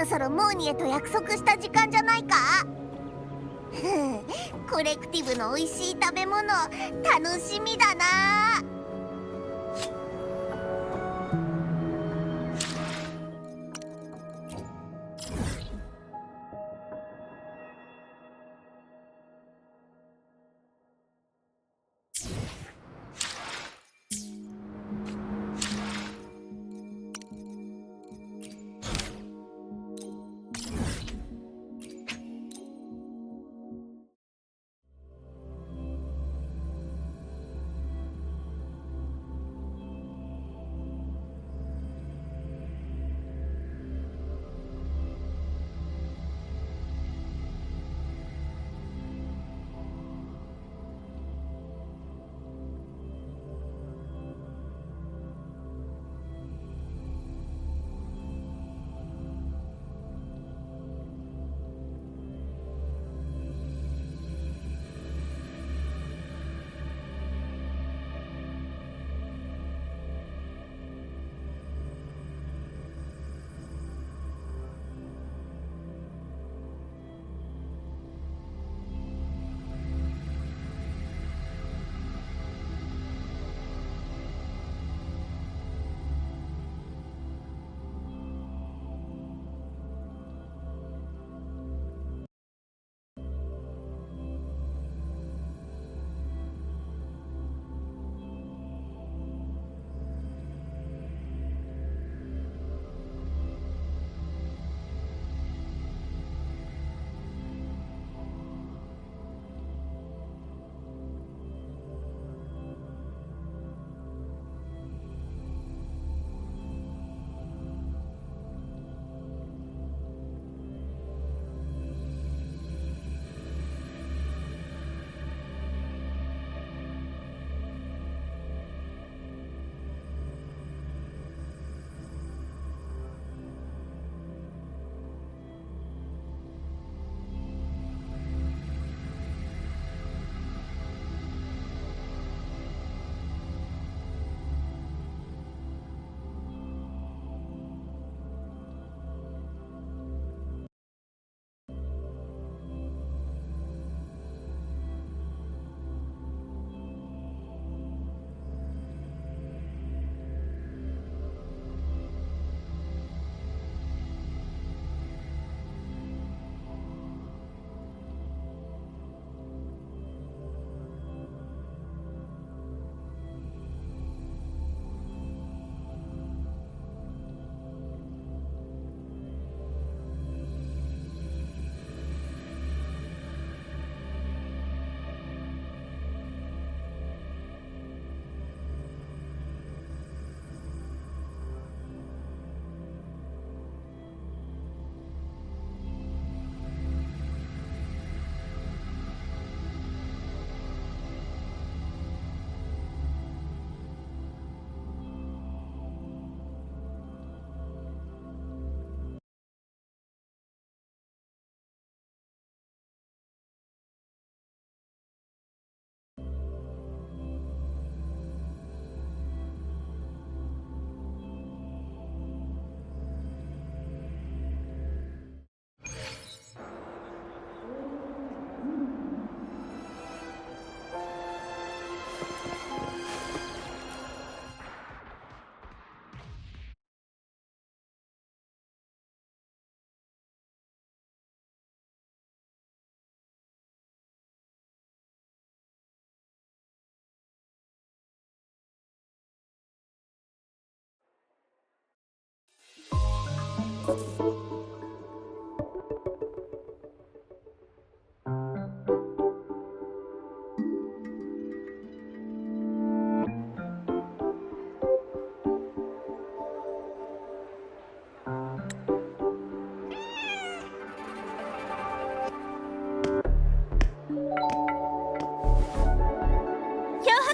ろそろモーニエと約束した時間じゃないか。コレクティブの美味しい食べ物楽しみだな。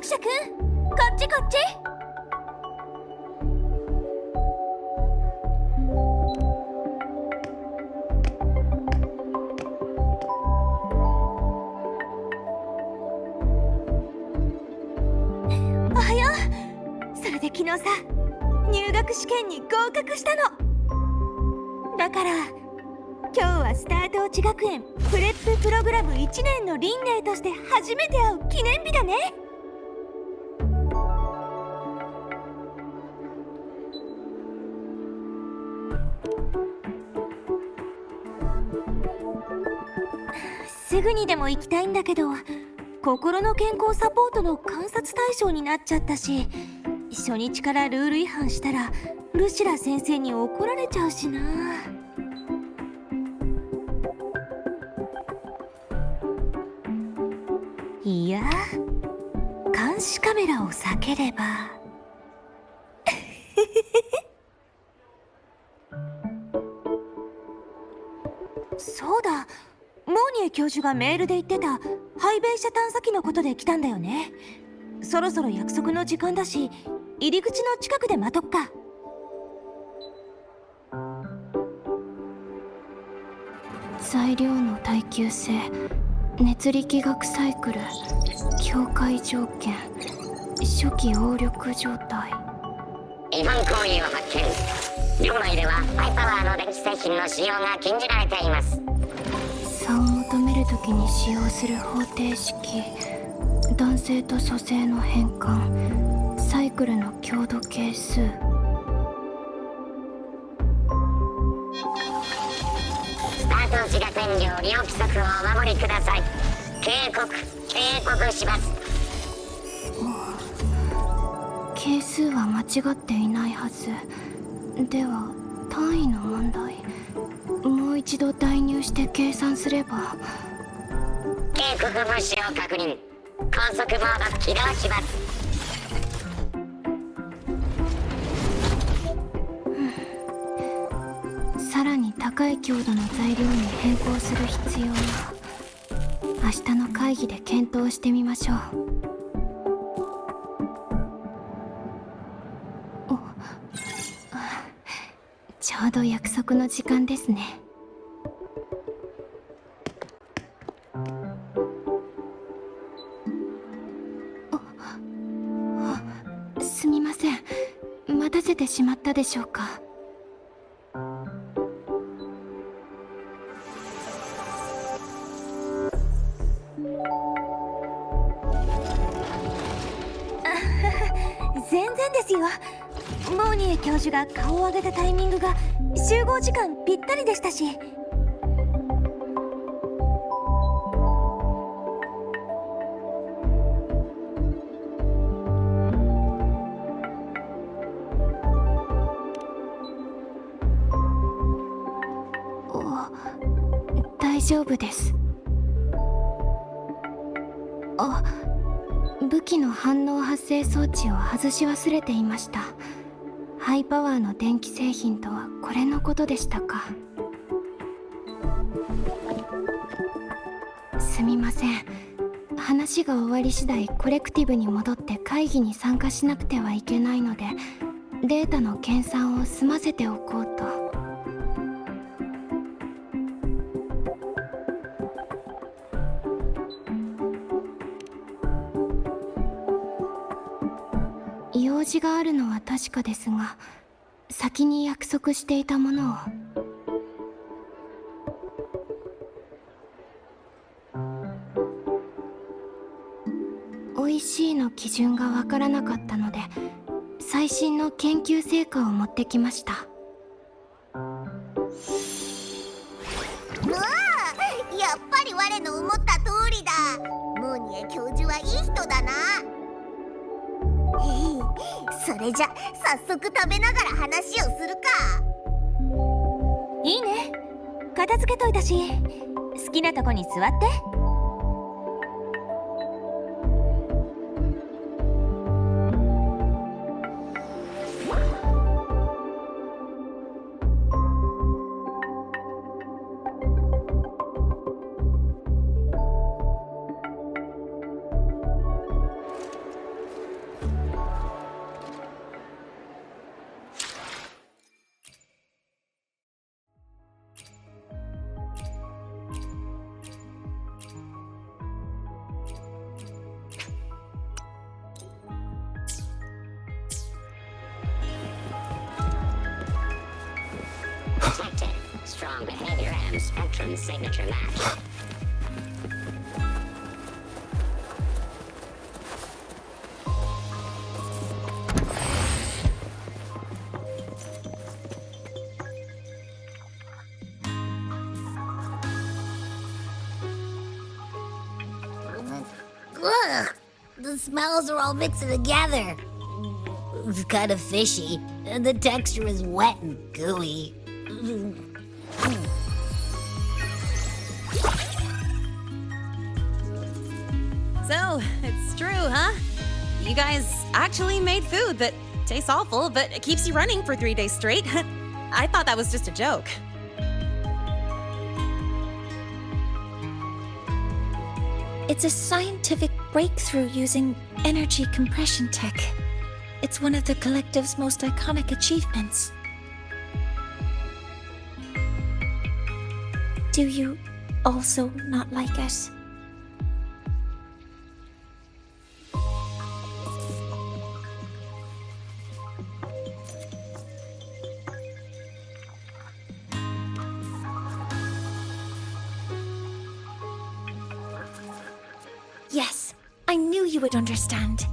者くん、こっちこっち。おはよう。それで昨日さ、入学試験に合格したの。だから今日はスタート落ち学園プレッププログラム1年の輪廻として初めて会う記念日だね。すぐにでも行きたいんだけど、心の健康サポートの観察対象になっちゃったし、初日からルール違反したらルシラ先生に怒られちゃうしな。いや、監視カメラを避ければそうだ、モーニエ教授がメールで言ってたハイベイシャ探査機のことで来たんだよね。そろそろ約束の時間だし、入り口の近くで待とっか。材料の耐久性、熱力学サイクル、境界条件、初期応力状態。違反行為を発見。領内ではハイパワーの電気製品の使用が禁じられています。差を求めるときに使用する方程式、男性と蘇生の変換、サイクルの強度係数。スタート落ち学園寮利用規則をお守りください。警告します。係数は間違っていないはず。では単位の問題、もう一度代入して計算すれば。警告無視を確認。高速モード起動します。さらに高い強度の材料に変更する必要は明日の会議で検討してみましょう。ちょうど約束の時間ですね。すみません、待たせてしまったでしょうか。全然ですよ。モーニエ教授が顔を上げたタイミングが集合時間ぴったりでしたし。大丈夫です。武器の反応発生装置を外し忘れていました。ハイパワーの電気製品とはこれのことでしたか。すみません、話が終わり次第コレクティブに戻って会議に参加しなくてはいけないので、データの計算を済ませておこうと。用事があるのは確かですが、先に約束していたものを。美味しいの基準がわからなかったので、最新の研究成果を持ってきました。うわあ、やっぱり我の思った通りだ。モーニエ教授はいい人だな。それじゃ早速食べながら話をするか。いいね、片付けといたし、好きなとこに座って。strong behavior and spectrum signature match. Ugh, the smells are all mixing together. It's kind of fishy, and the texture is wet and gooey. So, it's true, huh? You guys actually made food that tastes awful, but it keeps you running for 3 days straight. I thought that was just a joke. It's a scientific breakthrough using energy compression tech. It's one of the collective's most iconic achievements. Do you also not like it? Yes, I knew you would understand.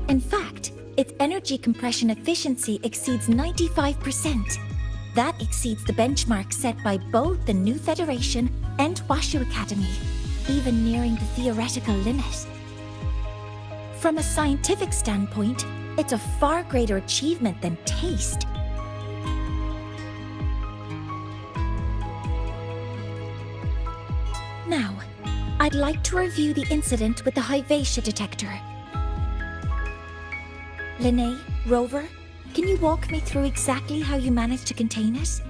In fact, its energy compression efficiency exceeds 95%. That exceeds the benchmark set by both the New Federation and Washu Academy, even nearing the theoretical limit. From a scientific standpoint, it's a far greater achievement than taste. Now, I'd like to review the incident with the Hyvatia detector. Linnae, Rover, can you walk me through exactly how you managed to contain it?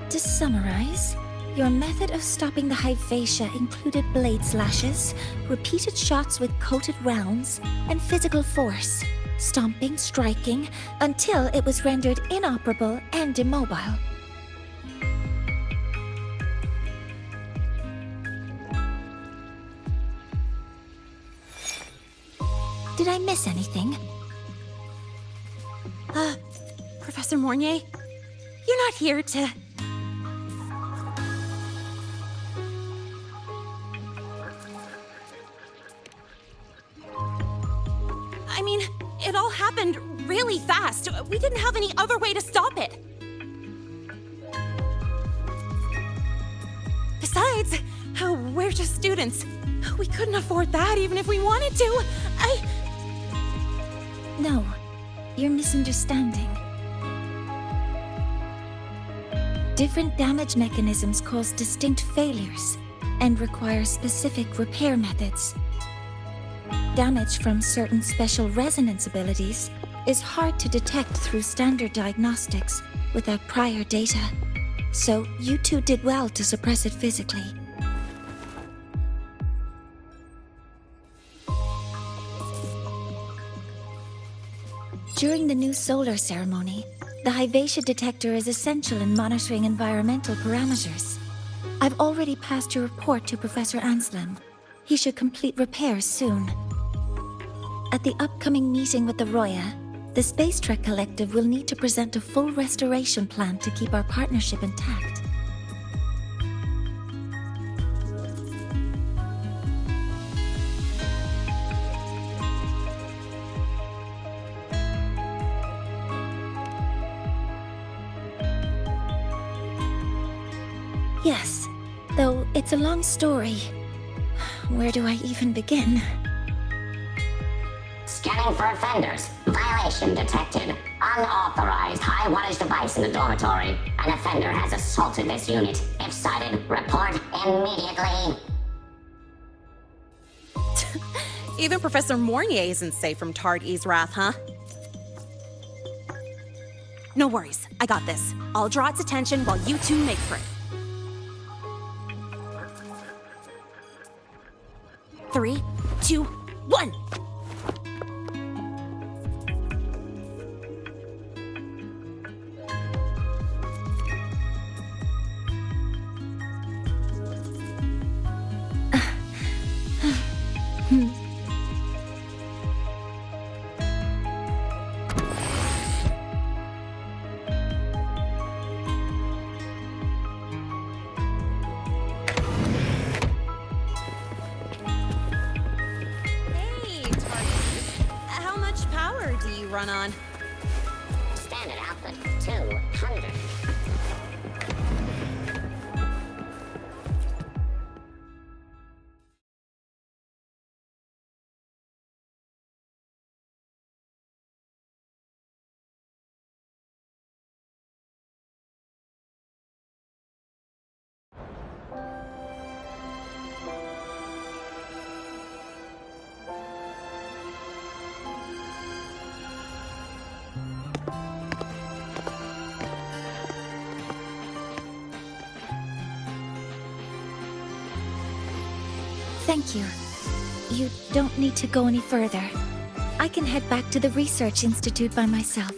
To summarize, your method of stopping the Hyvatia included blade slashes, repeated shots with coated rounds, and physical force, stomping, striking, until it was rendered inoperable and immobile. Did I miss anything? Professor Mornier, you're not here to... I mean, it all happened really fast. We didn't have any other way to stop it. Besides, we're just students. We couldn't afford that even if we wanted to. No, you're misunderstanding. Different damage mechanisms cause distinct failures and require specific repair methods. Damage from certain special resonance abilities is hard to detect through standard diagnostics without prior data, so you two did well to suppress it physically. During the new solar ceremony, the Hyvatia detector is essential in monitoring environmental parameters. I've already passed your report to Professor Anselm. He should complete repairs soon. At the upcoming meeting with the Roya, the Space Trek Collective will need to present a full restoration plan to keep our partnership intact. Yes, though it's a long story. Where do I even begin? Scanning for offenders. Violation detected. Unauthorized high wattage device in the dormitory. An offender has assaulted this unit. If sighted, report immediately. Even Professor Mornier isn't safe from Tard-E's wrath, huh? No worries, I got this. I'll draw its attention while you two make for it. 3, 2, 1! Run on. Standard output 200. Thank you. You don't need to go any further. I can head back to the Research Institute by myself.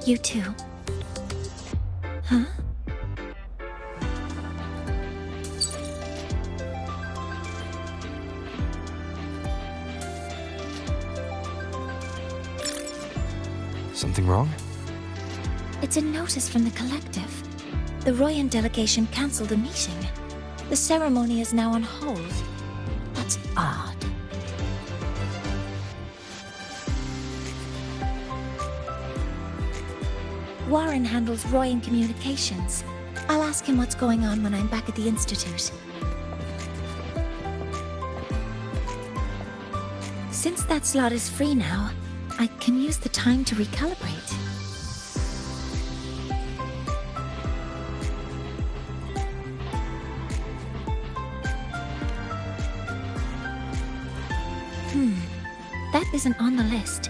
You too. Huh? Something wrong? It's a notice from the collective. The Royan delegation cancelled the meeting. The ceremony is now on hold. That's odd. Warren handles Royan communications. I'll ask him what's going on when I'm back at the Institute. Since that slot is free now, I can use the time to recalibrate. That isn't on the list.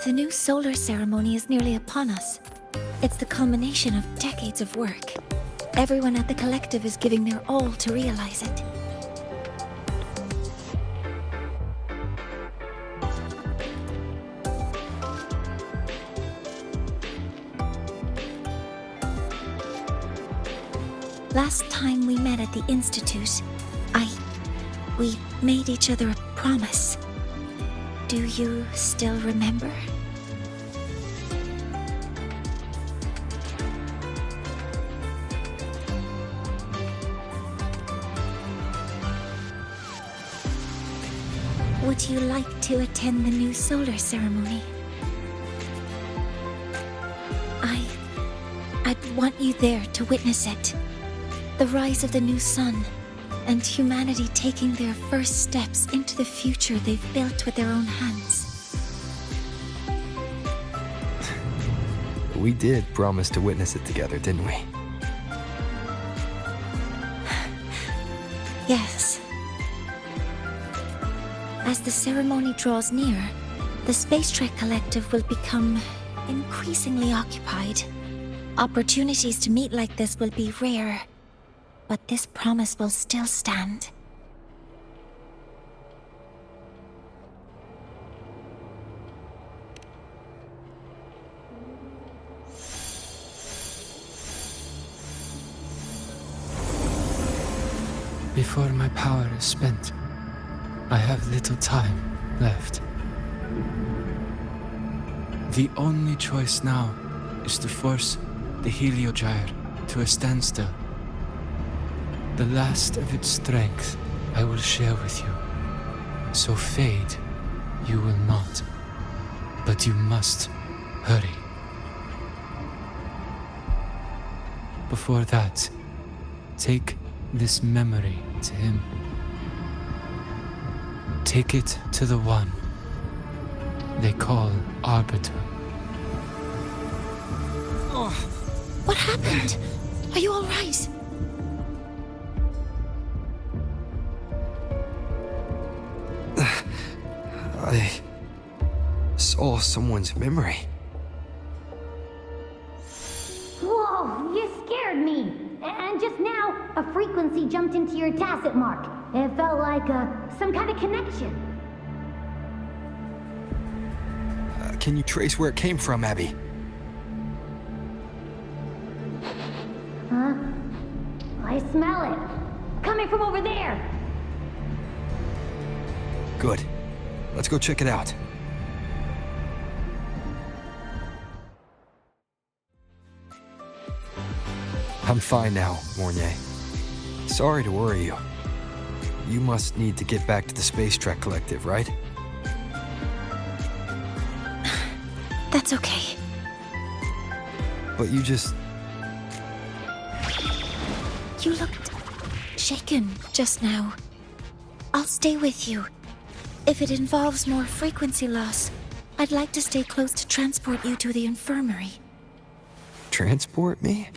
The new solar ceremony is nearly upon us. It's the culmination of decades of work. Everyone at the collective is giving their all to realize it. Last time we met at the Institute, we made each other a promise. Do you still remember? Would you like to attend the new solar ceremony? I'd want you there to witness it. The rise of the new sun, and humanity taking their first steps into the future they've built with their own hands. We did promise to witness it together, didn't we? Yes. As the ceremony draws near, the Space Trek Collective will become increasingly occupied. Opportunities to meet like this will be rare, but this promise will still stand. Before my power is spent, I have little time left. The only choice now is to force the Heliogyre to a standstill. The last of its strength I will share with you. So fade, you will not. But you must hurry. Before that, take this memory to him. Take it to the one they call Arbiter. Oh, what happened? Are you all right? I saw someone's memory. Whoa, you scared me. And just now, a frequency jumped into your tacit mark. It felt like some kind of connection. Can you trace where it came from, Abby? Huh? I smell it. Coming from over there. Good. Let's go check it out. I'm fine now, Mornier. Sorry to worry you. You must need to get back to the Space Trek Collective, right? That's okay. But you just... You looked shaken just now. I'll stay with you. If it involves more frequency loss, I'd like to stay close to transport you to the infirmary. transport me?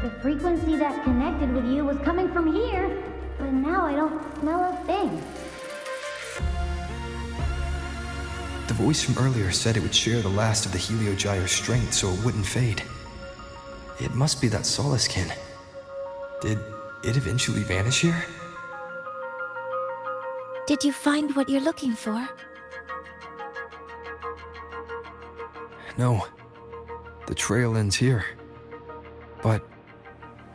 The frequency that connected with you was coming from here, but now I don't smell a thing. The voice from earlier said it would share the last of the Heliogyre's strength so it wouldn't fade. It must be that Solaskin. Did it eventually vanish here? Did you find what you're looking for? No. The trail ends here. But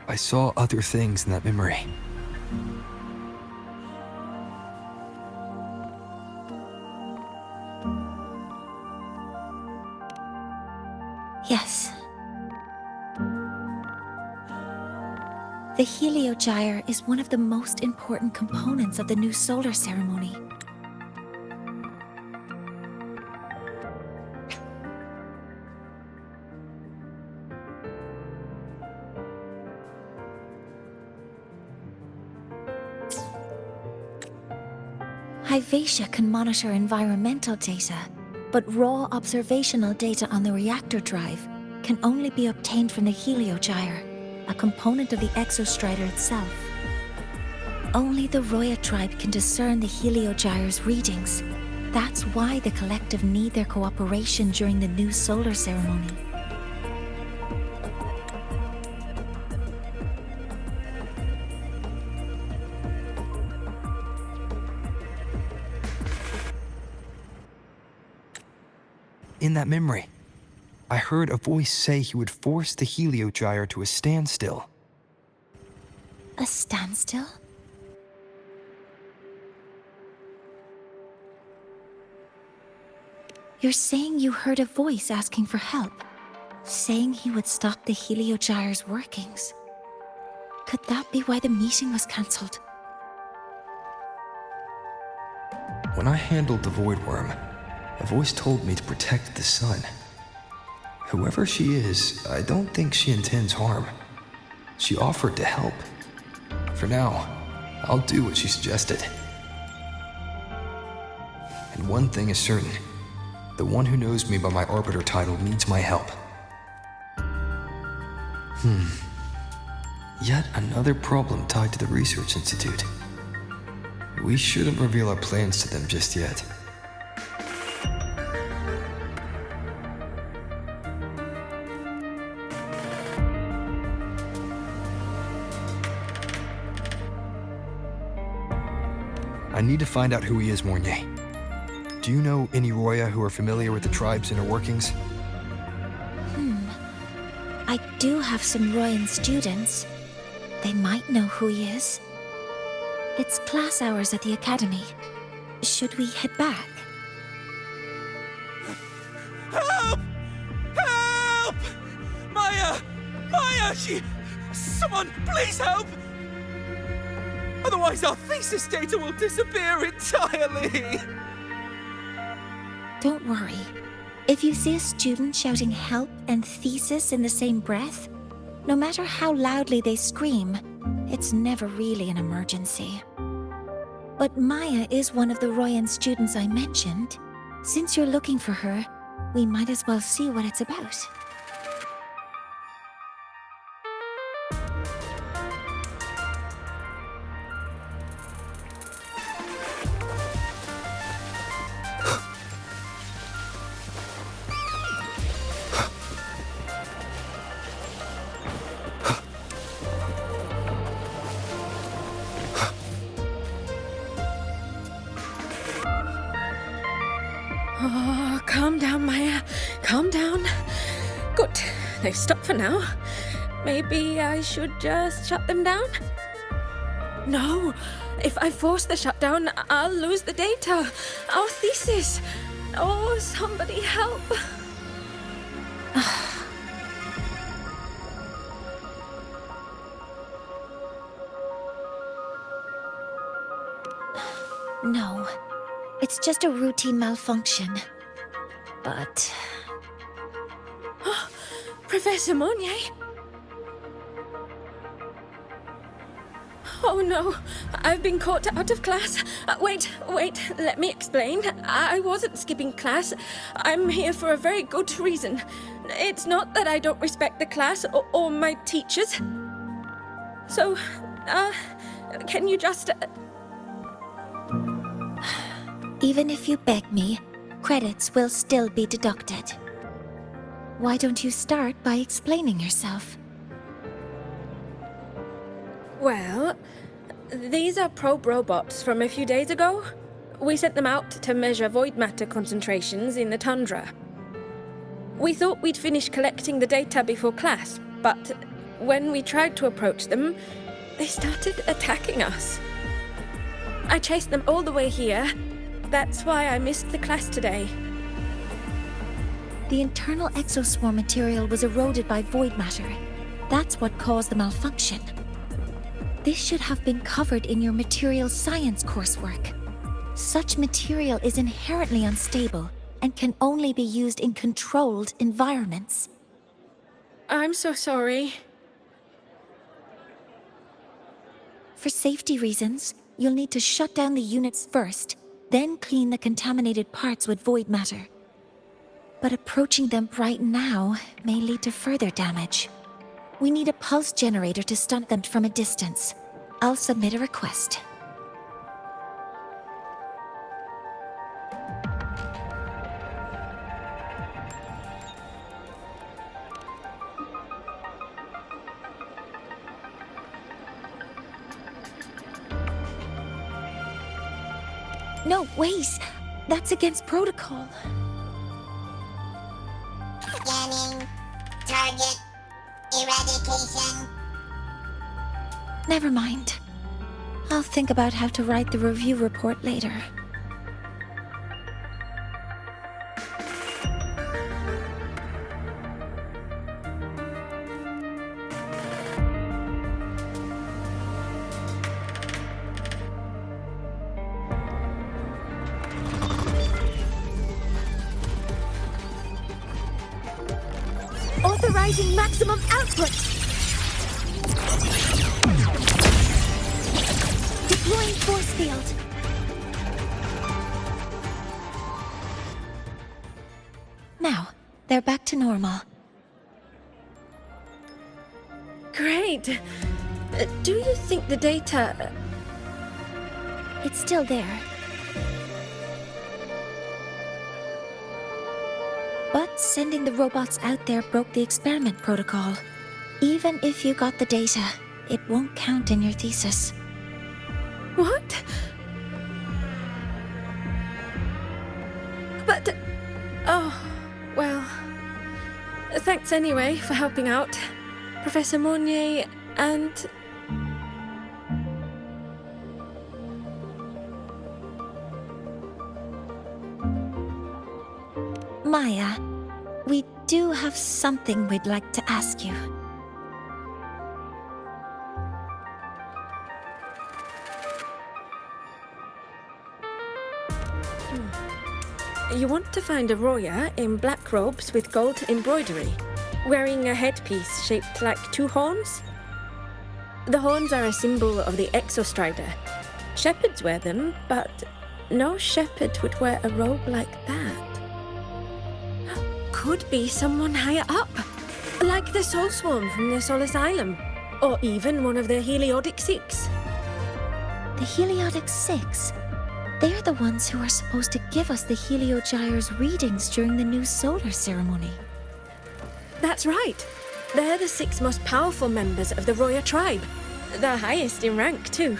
I saw other things in that memory. Yes. The Heliogyre is one of the most important components of the new solar ceremony. Hyvatia can monitor environmental data, but raw observational data on the reactor drive can only be obtained from the Heliogyre, a component of the Exostrider itself. Only the Roya tribe can discern the Heliogyre's readings. That's why the collective need their cooperation during the new solar ceremony. In that memory, I heard a voice say he would force the Heliogyre to a standstill. A standstill? You're saying you heard a voice asking for help, saying he would stop the Heliogyre's workings. Could that be why the meeting was cancelled? When I handled the Void Worm, a voice told me to protect the sun. Whoever she is, I don't think she intends harm. She offered to help. For now, I'll do what she suggested. And one thing is certain. The one who knows me by my Arbiter title needs my help. Yet another problem tied to the Research Institute. We shouldn't reveal our plans to them just yet. I need to find out who he is, Mornier. Do you know any Roya who are familiar with the tribe's inner workings? I do have some Royan students. They might know who he is. It's class hours at the academy. Should we head back? Help! Help! Maya! Maya! Someone, please help! Otherwise our thesis data will disappear entirely! Don't worry. If you see a student shouting help and thesis in the same breath, no matter how loudly they scream, it's never really an emergency. But Maya is one of the Royan students I mentioned. Since you're looking for her, we might as well see what it's about. Oh, calm down, Maya. Calm down. Good. They've stopped for now. Maybe I should just shut them down? No. If I force the shutdown, I'll lose the data. Our thesis. Oh, somebody help. No. It's just a routine malfunction. But... Professor Monnier? Oh no, I've been caught out of class. Wait, let me explain. I wasn't skipping class. I'm here for a very good reason. It's not that I don't respect the class or my teachers. So, can you just... Even if you beg me, credits will still be deducted. Why don't you start by explaining yourself? Well, these are probe robots from a few days ago. We sent them out to measure void matter concentrations in the tundra. We thought we'd finish collecting the data before class, but when we tried to approach them, they started attacking us. I chased them all the way here. That's why I missed the class today. The internal exoswarm material was eroded by void matter. That's what caused the malfunction. This should have been covered in your material science coursework. Such material is inherently unstable and can only be used in controlled environments. I'm so sorry. For safety reasons, you'll need to shut down the units first, then clean the contaminated parts with void matter. But approaching them right now may lead to further damage. We need a pulse generator to stun them from a distance. I'll submit a request. No, wait! That's against protocol. Scanning. Target. Eradication. Never mind. I'll think about how to write the review report later. Authorizing maximum output! They're back to normal. Great. Do you think the data... It's still there. But sending the robots out there broke the experiment protocol. Even if you got the data, it won't count in your thesis. What? But... Oh, well... Thanks anyway for helping out, Professor Monnier and... Maya, we do have something we'd like to ask you. You want to find a Roya in black robes with gold embroidery, wearing a headpiece shaped like two horns? The horns are a symbol of the Exostrider. Shepherds wear them, but no shepherd would wear a robe like that. Could be someone higher up, like the Soul Swarm from the Soul Asylum, or even one of the Heliodic Six. The Heliodic Six? They're the ones who are supposed to give us the Heliogyre's readings during the new solar ceremony. That's right. They're the 6 most powerful members of the Roya tribe. The highest in rank, too.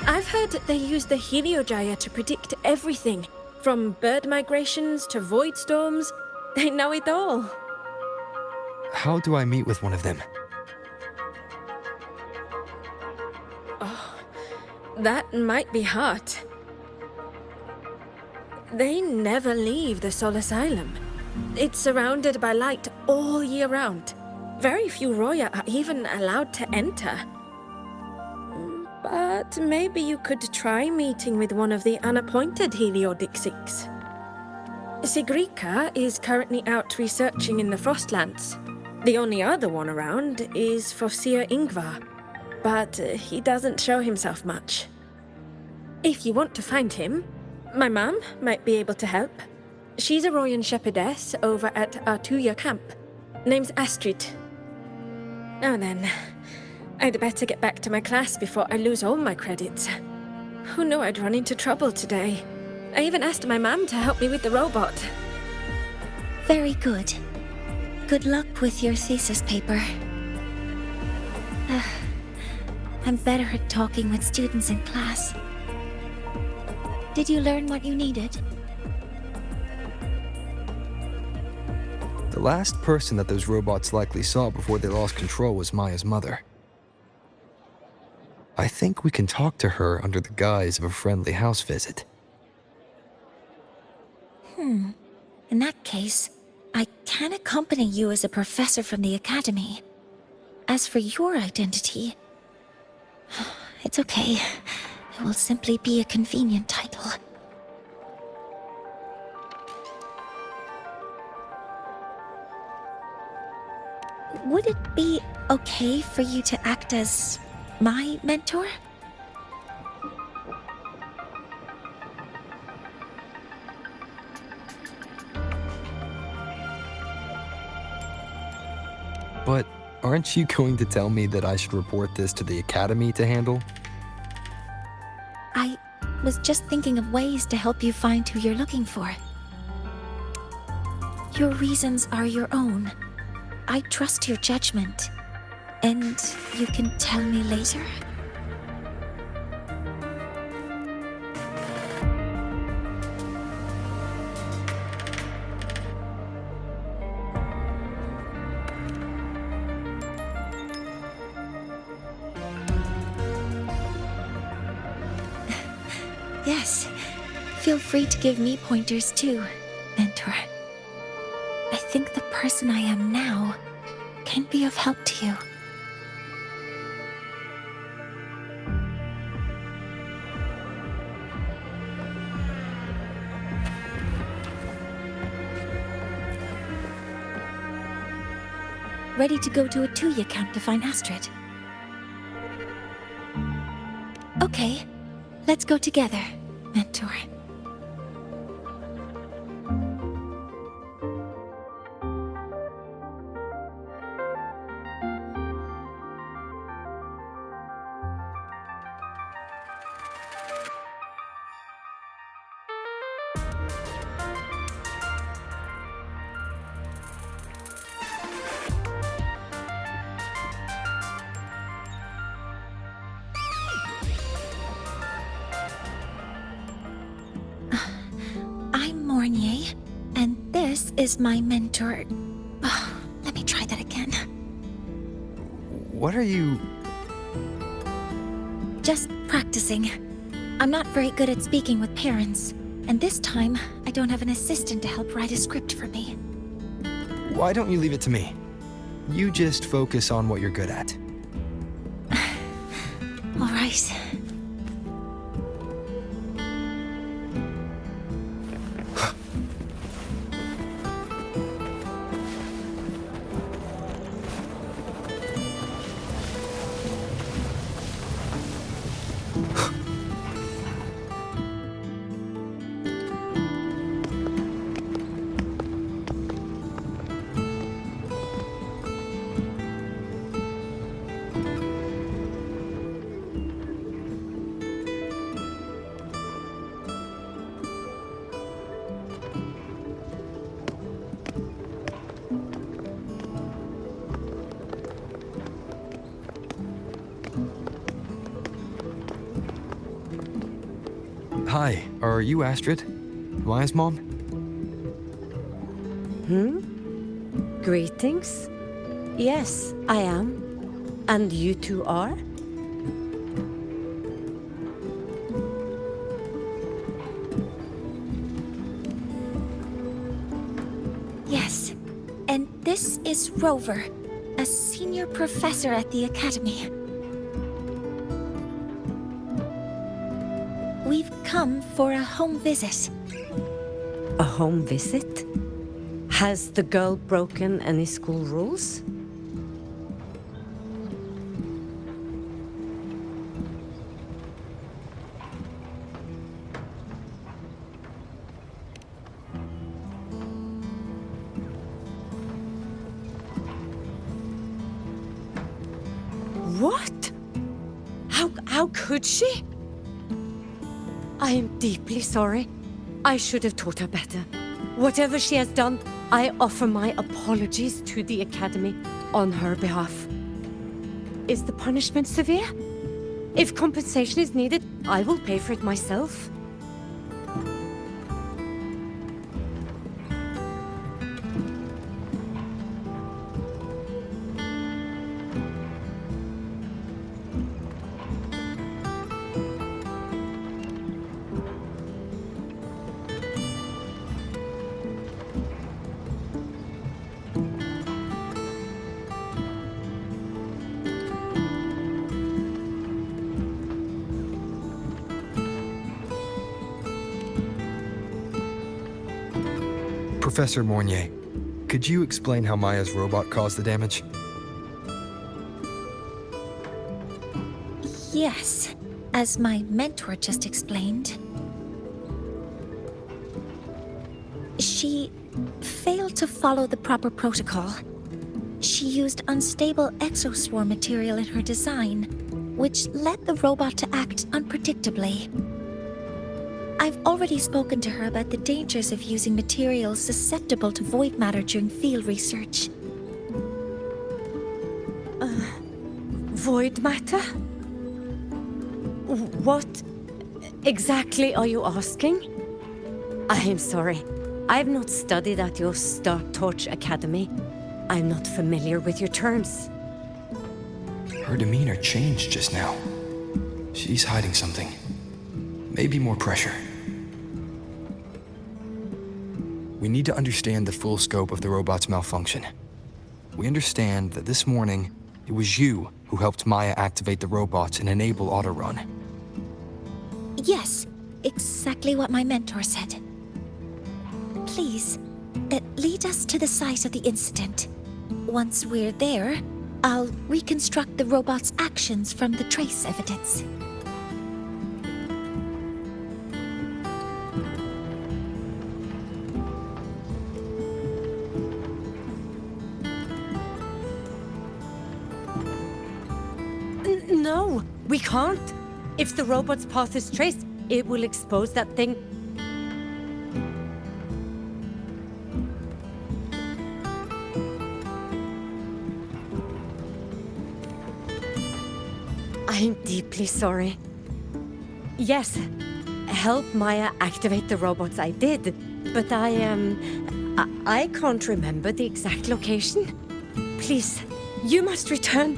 I've heard that they use the Heliogyre to predict everything, from bird migrations to void storms. They know it all. How do I meet with one of them? That might be hard. They never leave the Soul Asylum. It's surrounded by light all year round. Very few Roya are even allowed to enter. But maybe you could try meeting with one of the unappointed Heliodic Six. Sigrika is currently out researching in the Frostlands. The only other one around is Fossir Ingvar, but he doesn't show himself much. If you want to find him, my mum might be able to help. She's a Royan shepherdess over at Artuya camp. Name's Astrid. Now then, I'd better get back to my class before I lose all my credits. Who knew I'd run into trouble today? I even asked my mum to help me with the robot. Very good. Good luck with your thesis paper. I'm better at talking with students in class. Did you learn what you needed? The last person that those robots likely saw before they lost control was Maya's mother. I think we can talk to her under the guise of a friendly house visit. In that case, I can accompany you as a professor from the academy. As for your identity, it's okay. It will simply be a convenient title. Would it be okay for you to act as my mentor? But aren't you going to tell me that I should report this to the academy to handle? I was just thinking of ways to help you find who you're looking for. Your reasons are your own. I trust your judgment. And you can tell me later? Yes. Feel free to give me pointers too, mentor. I think the person I am now can be of help to you. Ready to go to Artuya camp to find Astrid? Okay, let's go together, mentor. Mornier, and this is my mentor. Oh, let me try that again. What are you... Just practicing. I'm not very good at speaking with parents, and this time I don't have an assistant to help write a script for me. Why don't you leave it to me? You just focus on what you're good at. All right. Hi, are you Astrid? Maya's mom? Greetings. Yes, I am. And you two are? Yes, and this is Rover, a senior professor at the academy. We've come for a home visit. A home visit? Has the girl broken any school rules? What? How could she? I am deeply sorry. I should have taught her better. Whatever she has done, I offer my apologies to the Academy on her behalf. Is the punishment severe? If compensation is needed, I will pay for it myself. Professor Mornier, could you explain how Maya's robot caused the damage? Yes, as my mentor just explained. She failed to follow the proper protocol. She used unstable exoswarm material in her design, which led the robot to act unpredictably. I've already spoken to her about the dangers of using materials susceptible to void matter during field research. Void matter? What exactly are you asking? I am sorry. I have not studied at your Star Torch Academy. I'm not familiar with your terms. Her demeanor changed just now. She's hiding something. Maybe more pressure. We need to understand the full scope of the robot's malfunction. We understand that this morning, it was you who helped Maya activate the robots and enable auto-run. Yes, exactly what my mentor said. Please, lead us to the site of the incident. Once we're there, I'll reconstruct the robot's actions from the trace evidence. No, we can't. If the robot's path is traced, it will expose that thing. I'm deeply sorry. Yes, help Maya activate the robots I did, but I can't remember the exact location. Please, you must return.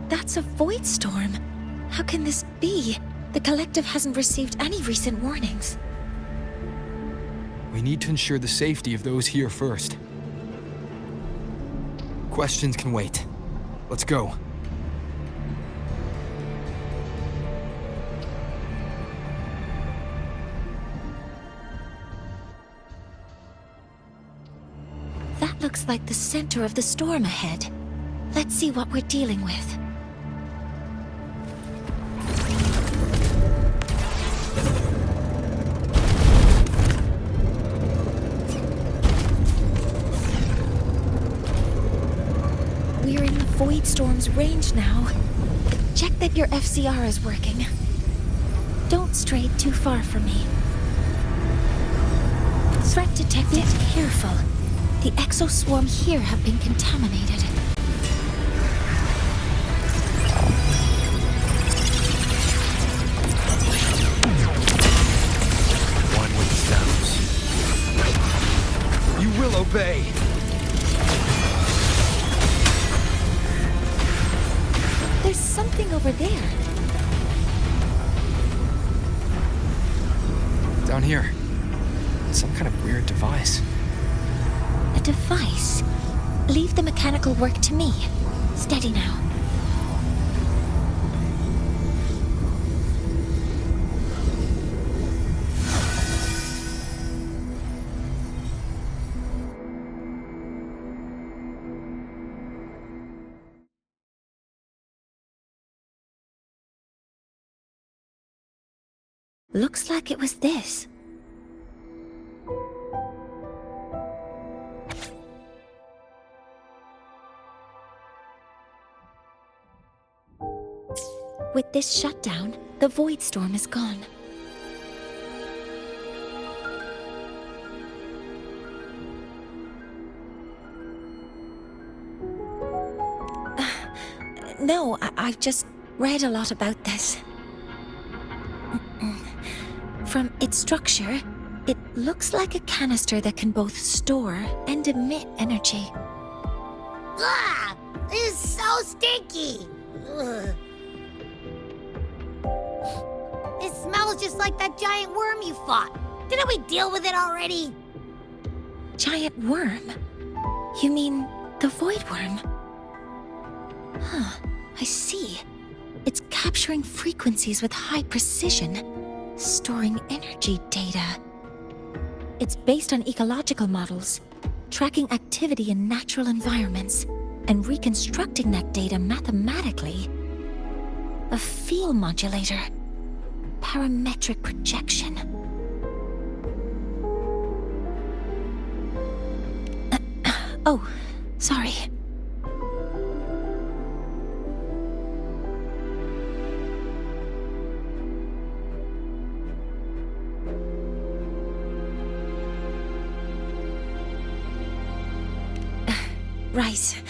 That's a void storm. How can this be? The collective hasn't received any recent warnings. We need to ensure the safety of those here first. Questions can wait. Let's go. That looks like the center of the storm ahead. Let's see what we're dealing with. We're in the Void Storm's range now. Check that your FCR is working. Don't stray too far from me. Threat detected. Careful. The exoswarm here have been contaminated. One with the sounds. You will obey! There's something over there. Down here. Some kind of weird device. A device? Leave the mechanical work to me. Steady now. Looks like it was this. With this shutdown, the Void Storm is gone. No, I've just read a lot about this. From its structure, it looks like a canister that can both store and emit energy. Ugh! This is so stinky! Ugh. It smells just like that giant worm you fought. Didn't we deal with it already? Giant worm? You mean the Void Worm? Huh, I see. It's capturing frequencies with high precision, storing energy data. It's based on ecological models, tracking activity in natural environments, and reconstructing that data mathematically. A field modulator. Parametric projection. Oh, sorry. Right.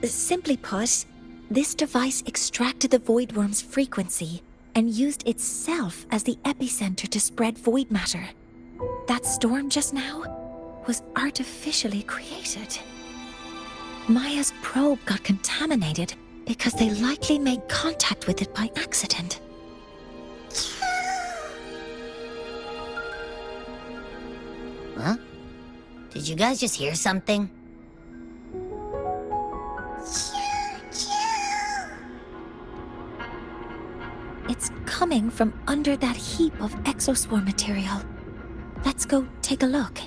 Simply put, this device extracted the Void Worm's frequency and used itself as the epicenter to spread void matter. That storm just now was artificially created. Maya's probe got contaminated because they likely made contact with it by accident. Huh? Did you guys just hear something? It's coming from under that heap of exoswarm material. Let's go take a look.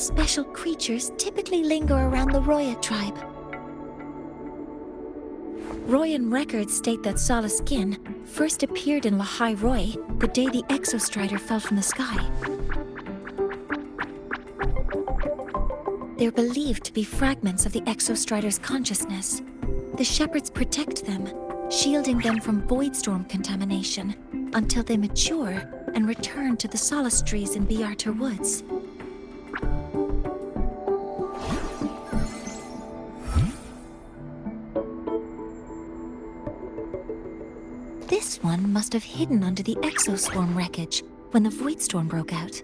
special creatures typically linger around the Roya tribe. Royan records state that Solace Skin first appeared in Lahai-Roi the day the Exostrider fell from the sky. They're believed to be fragments of the Exostrider's consciousness. The shepherds protect them, shielding them from voidstorm contamination until they mature and return to the solace trees in Biarter Woods. This one must have hidden under the exoswarm wreckage when the voidstorm broke out.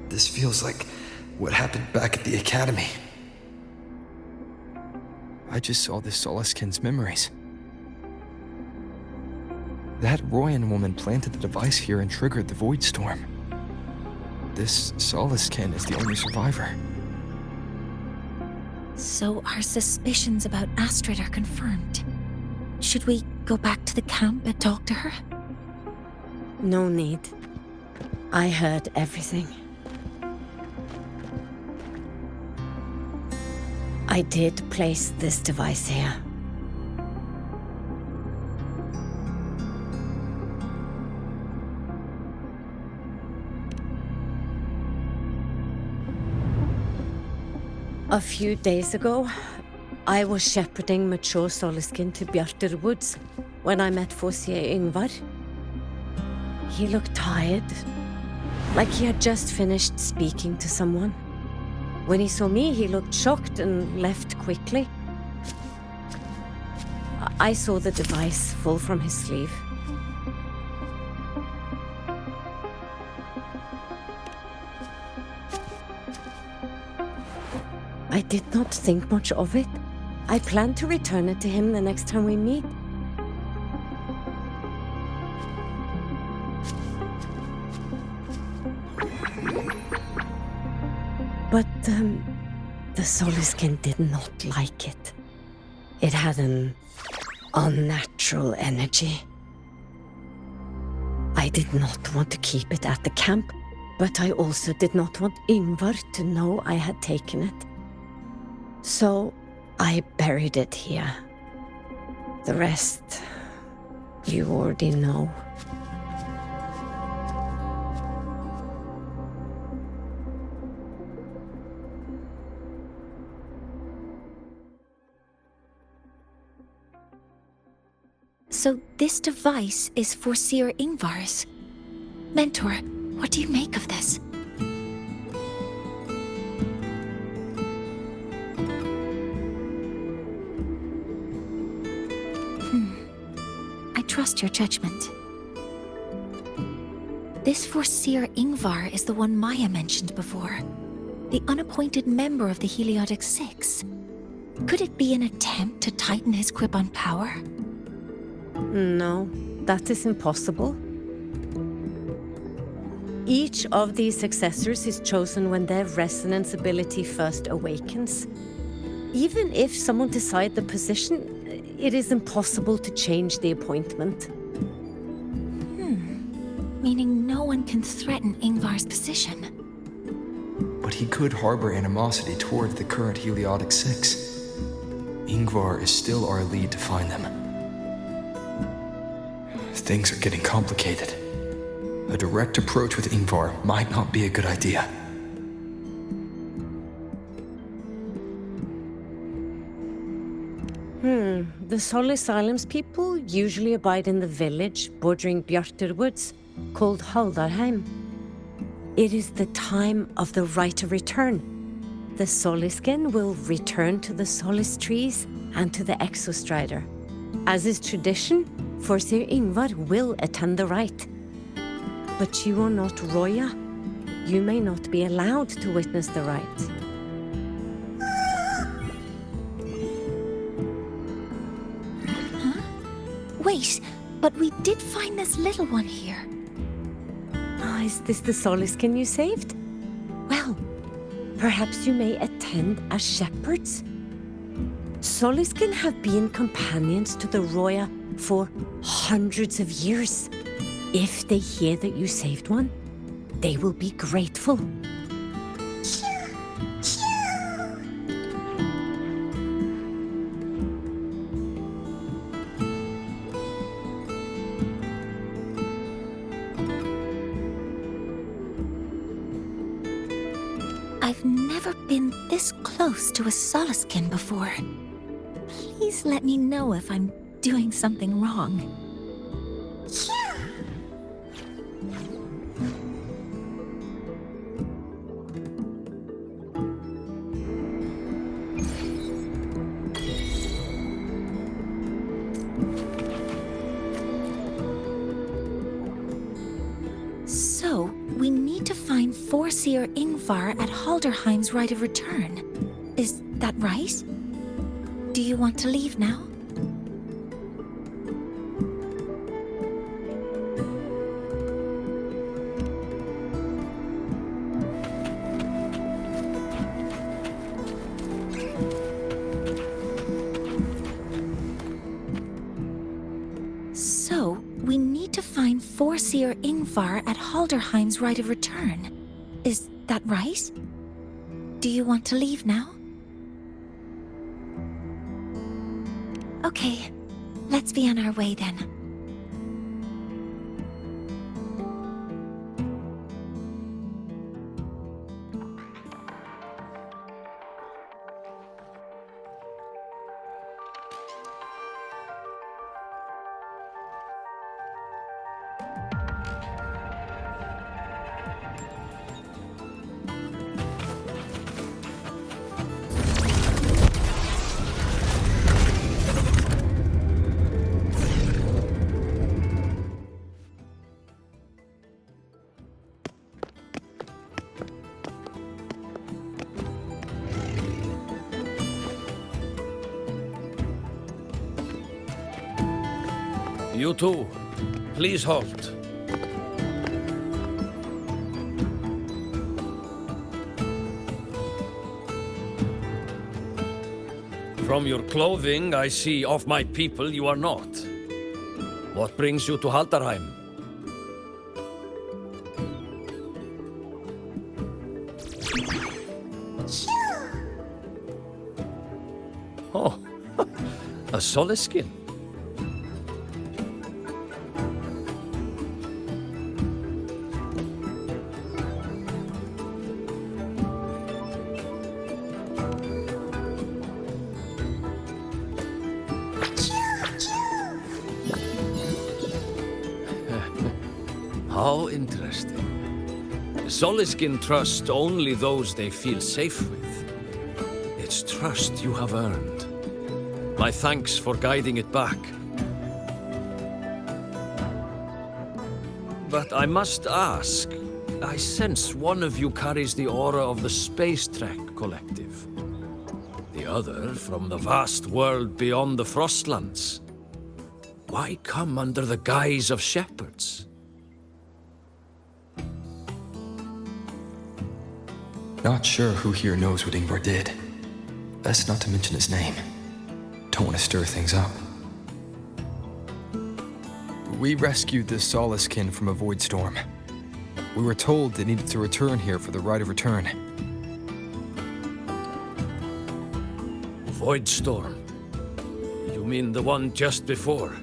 This feels like what happened back at the academy. I just saw this Solaskin's memories. That Royan woman planted the device here and triggered the void storm. This Solaskin is the only survivor. So our suspicions about Astrid are confirmed. Should we go back to the camp and talk to her? No need. I heard everything. I did place this device here. A few days ago, I was shepherding mature Solaskin to Bjarter Woods when I met Fossier Yngvar. He looked tired, like he had just finished speaking to someone. When he saw me, he looked shocked and left quickly. I saw the device fall from his sleeve. I did not think much of it. I plan to return it to him the next time we meet. But the Solaskin did not like it. It had an unnatural energy. I did not want to keep it at the camp, but I also did not want Yngvar to know I had taken it. So I buried it here. The rest, you already know. So this device is for Seer Yngvar's. Mentor, what do you make of this? I trust your judgment. This Foreseer Yngvar is the one Maya mentioned before. The unappointed member of the Heliotic Six. Could it be an attempt to tighten his grip on power? No, that is impossible. Each of these successors is chosen when their resonance ability first awakens. Even if someone decides the position, it is impossible to change the appointment. Meaning no one can threaten Yngvar's position. But he could harbor animosity toward the current Heliotic Six. Yngvar is still our lead to find them. Things are getting complicated. A direct approach with Yngvar might not be a good idea. The Solis Islands people usually abide in the village bordering Bjarter Woods, called Haldarheim. It is the time of the right of return. The Soliskin will return to the Solis trees and to the Exostrider. As is tradition, Sir Ingvar will attend the rite. But you are not Roya. You may not be allowed to witness the rite. Huh? Wait, but we did find this little one here. Ah, is this the Soliskin you saved? Well, perhaps you may attend as shepherds? Soliskin have been companions to the Roya for hundreds of years. If they hear that you saved one, they will be grateful. I've never been this close to a Soliskin before. Please let me know if I'm doing something wrong. So, we need to find Forseer Ingvar at Halderheim's Rite of Return. Is that right? Do you want to leave now? So, we need to find Forseer Ingvar at Halderheim's Rite of Return. Is that right? Do you want to leave now? Okay, let's be on our way then. You two, please halt. From your clothing, I see of my people you are not. What brings you to Halderheim? Oh, a Soliskin. How interesting. Soliskin trust only those they feel safe with. It's trust you have earned. My thanks for guiding it back. But I must ask, I sense one of you carries the aura of the Space Trek Collective. The other from the vast world beyond the Frostlands. Why come under the guise of shepherds? Not sure who here knows what Ingvar did. Best not to mention his name. Don't want to stir things up. We rescued this Soliskin from a void storm. We were told they needed to return here for the Rite of Return. Void storm? You mean the one just before?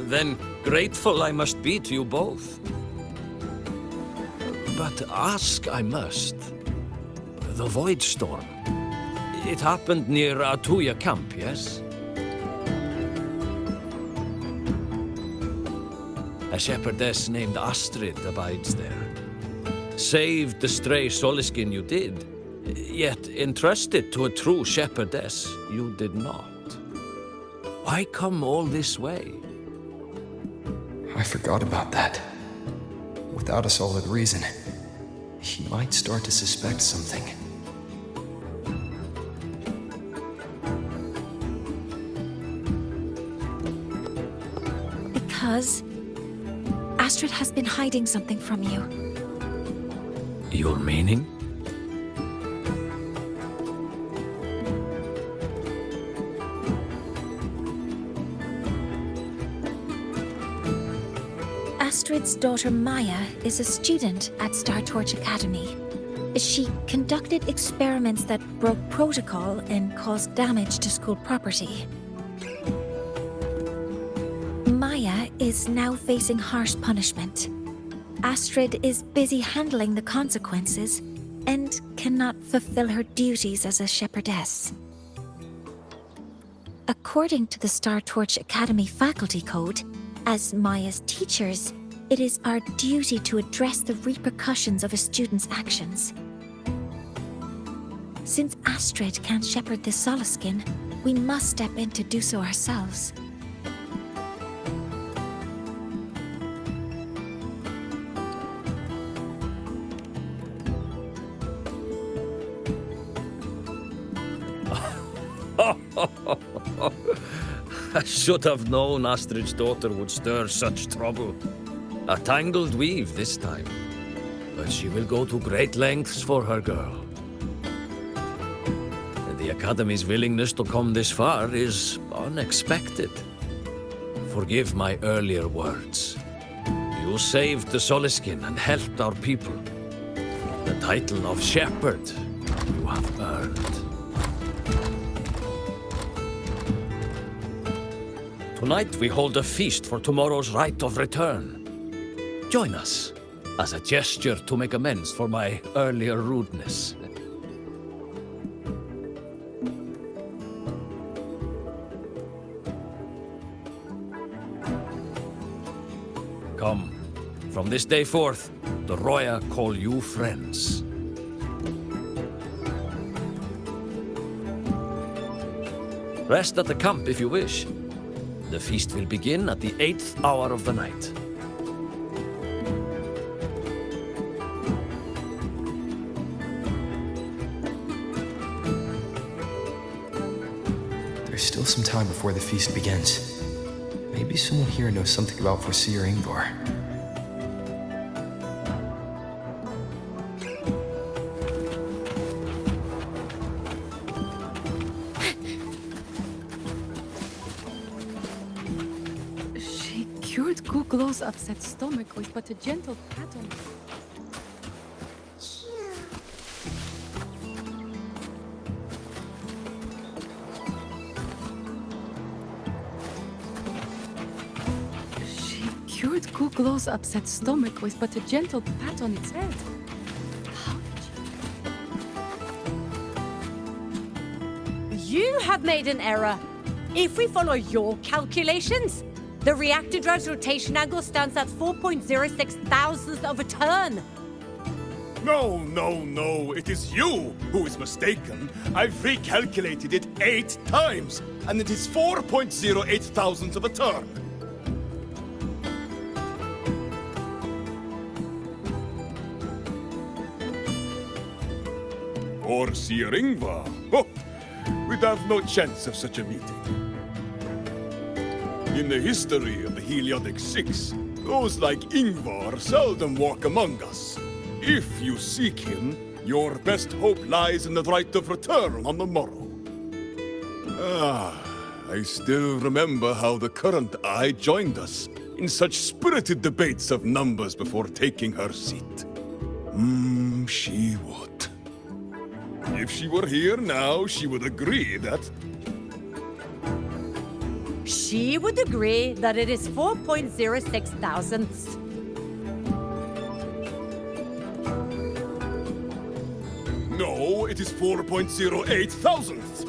Then grateful I must be to you both. But ask I must. The Void Storm. It happened near Atuya camp, yes? A shepherdess named Astrid abides there. Saved the stray Soliskin you did, yet entrusted to a true shepherdess you did not. Why come all this way? I forgot about that. Without a solid reason, he might start to suspect something. Because Astrid has been hiding something from you. Your meaning? Astrid's daughter Maya is a student at Star Torch Academy. She conducted experiments that broke protocol and caused damage to school property. Maya is now facing harsh punishment. Astrid is busy handling the consequences and cannot fulfill her duties as a shepherdess. According to the Star Torch Academy faculty code, as Maya's teachers, it is our duty to address the repercussions of a student's actions. Since Astrid can't shepherd this Soliskin, we must step in to do so ourselves. I should have known Astrid's daughter would stir such trouble. A tangled weave this time. But she will go to great lengths for her girl. The Academy's willingness to come this far is unexpected. Forgive my earlier words. You saved the Soliskin and helped our people. The title of shepherd you have earned. Tonight we hold a feast for tomorrow's rite of return. Join us, as a gesture to make amends for my earlier rudeness. Come, from this day forth, the Roya call you friends. Rest at the camp if you wish. The feast will begin at the 8th hour of the night. There's still some time before the feast begins. Maybe someone here knows something about Foreseer Ingvar. Glow's upset stomach with but a gentle pat on it. She cured Kuglow's upset stomach with but a gentle pat on its head. How did You have made an error. If we follow your calculations, the reactor drive's rotation angle stands at 4.06 thousandths of a turn. No, no, no. It is you who is mistaken. I've recalculated it 8 times, and it is 4.08 thousandths of a turn. Foreseer Ingvar? Oh, we'd have no chance of such a meeting. In the history of the Heliotic Six, those like Ingvar seldom walk among us. If you seek him, your best hope lies in the right of return on the morrow. I still remember how the current eye joined us in such spirited debates of numbers before taking her seat. She would. If she were here now, she would agree that... She would agree that it is 4.06 thousandths. No, it is 4.08 thousandths.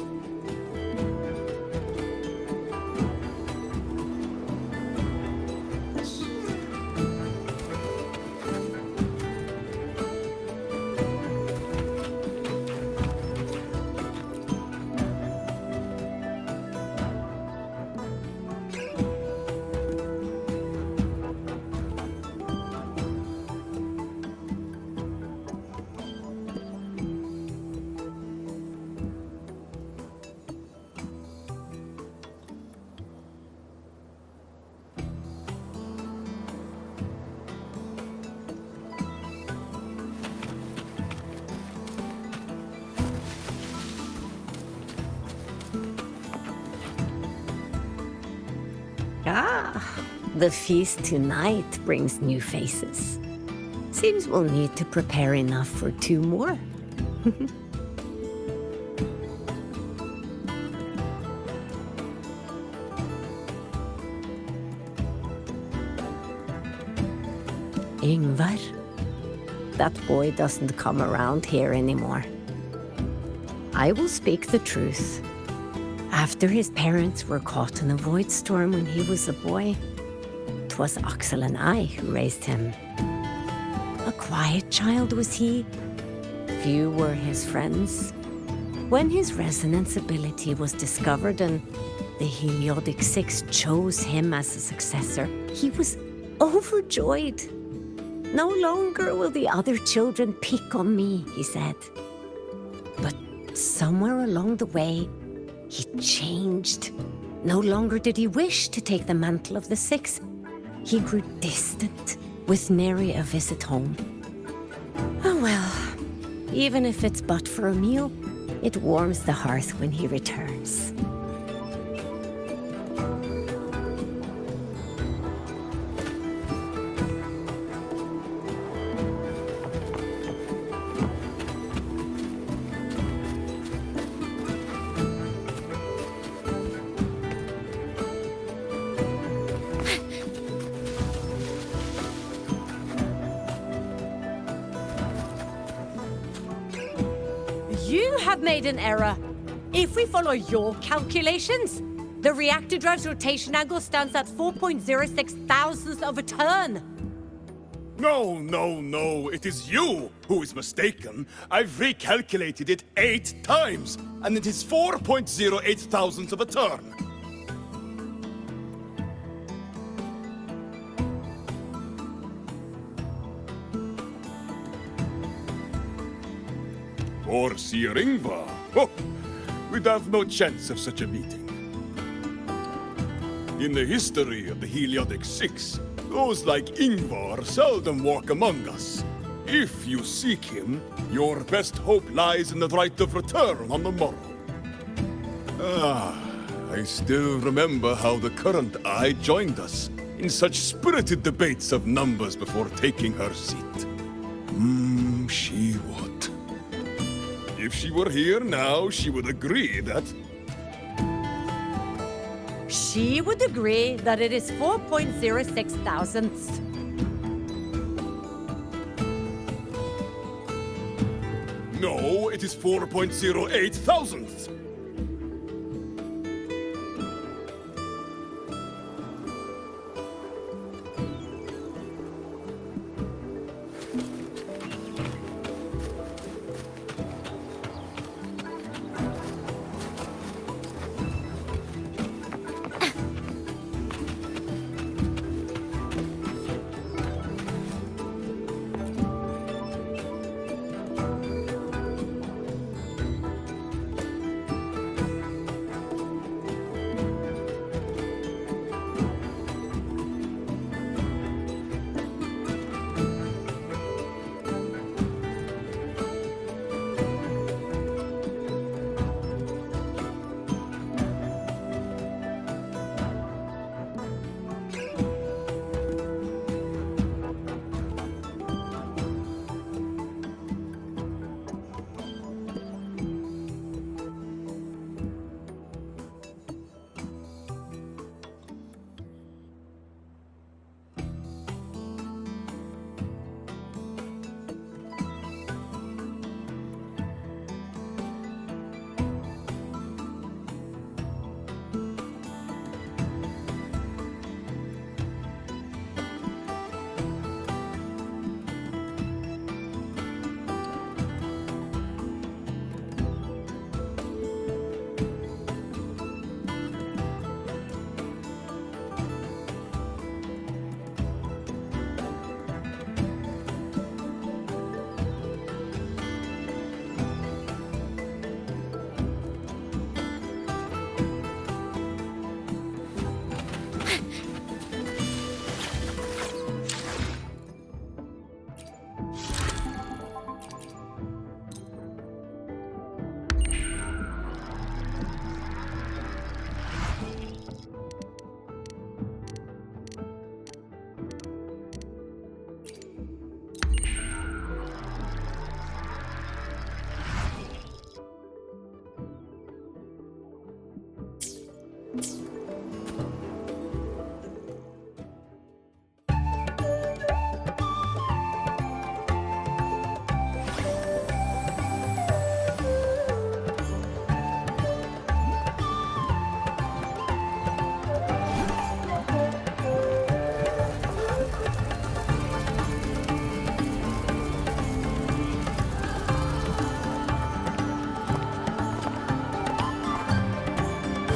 The feast tonight brings new faces. Seems we'll need to prepare enough for 2 more. Ingvar. That boy doesn't come around here anymore. I will speak the truth. After his parents were caught in a void storm when he was a boy, 'twas Axel and I who raised him. A quiet child was he. Few were his friends. When his resonance ability was discovered and the Heliodic Six chose him as a successor, he was overjoyed. No longer will the other children pick on me, he said. But somewhere along the way, he changed. No longer did he wish to take the mantle of the Six. He grew distant, with nary a visit home. Oh well, even if it's but for a meal, it warms the hearth when he returns. You have made an error. If we follow your calculations, the reactor drive's rotation angle stands at 4.06 thousandths of a turn. No, it is you who is mistaken. I've recalculated it 8 times, and it is 4.08 thousandths of a turn. Or Sir Ingvar. Oh, we'd have no chance of such a meeting. In the history of the Heliodic Six, those like Ingvar seldom walk among us. If you seek him, your best hope lies in the right of return on the morrow. I still remember how the current eye joined us in such spirited debates of numbers before taking her seat. She would. If she were here now, she would agree that... She would agree that it is 4.06 thousandths. No, it is 4.08 thousandths.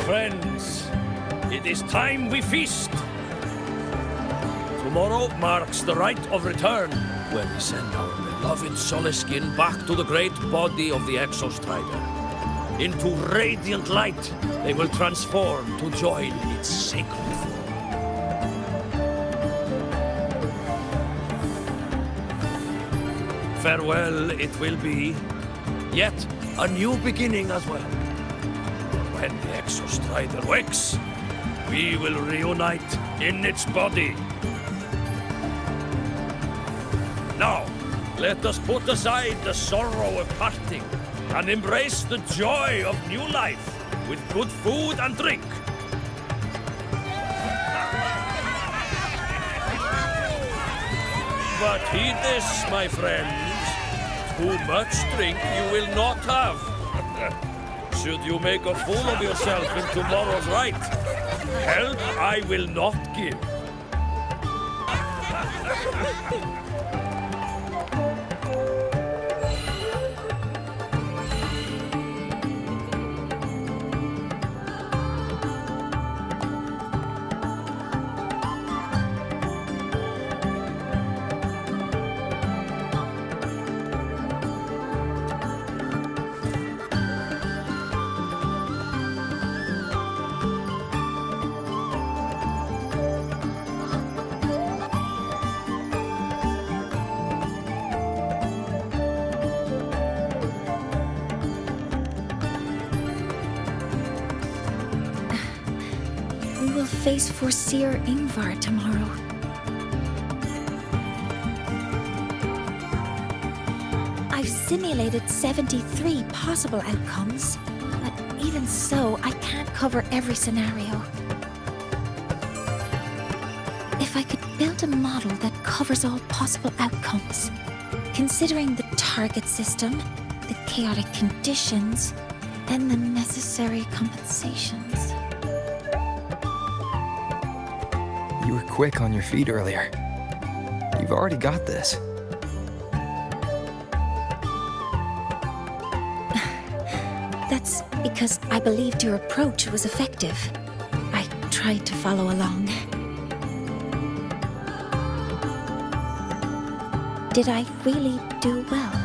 Friends, it is time we feast. Tomorrow marks the rite of return, when we send our beloved Soleskin back to the great body of the Exostrider. Into radiant light, they will transform to join its sacred form. Farewell it will be, yet a new beginning as well. When the Exostrider wakes, we will reunite in its body. Now, let us put aside the sorrow of parting and embrace the joy of new life with good food and drink. But heed this, my friends. Too much drink you will not have. Should you make a fool of yourself in tomorrow's rite, help I will not give. Face for Seer Ingvar tomorrow. I've simulated 73 possible outcomes, but even so, I can't cover every scenario. If I could build a model that covers all possible outcomes, considering the target system, the chaotic conditions, and the necessary compensations. You were quick on your feet earlier. You've already got this. That's because I believed your approach was effective. I tried to follow along. Did I really do well?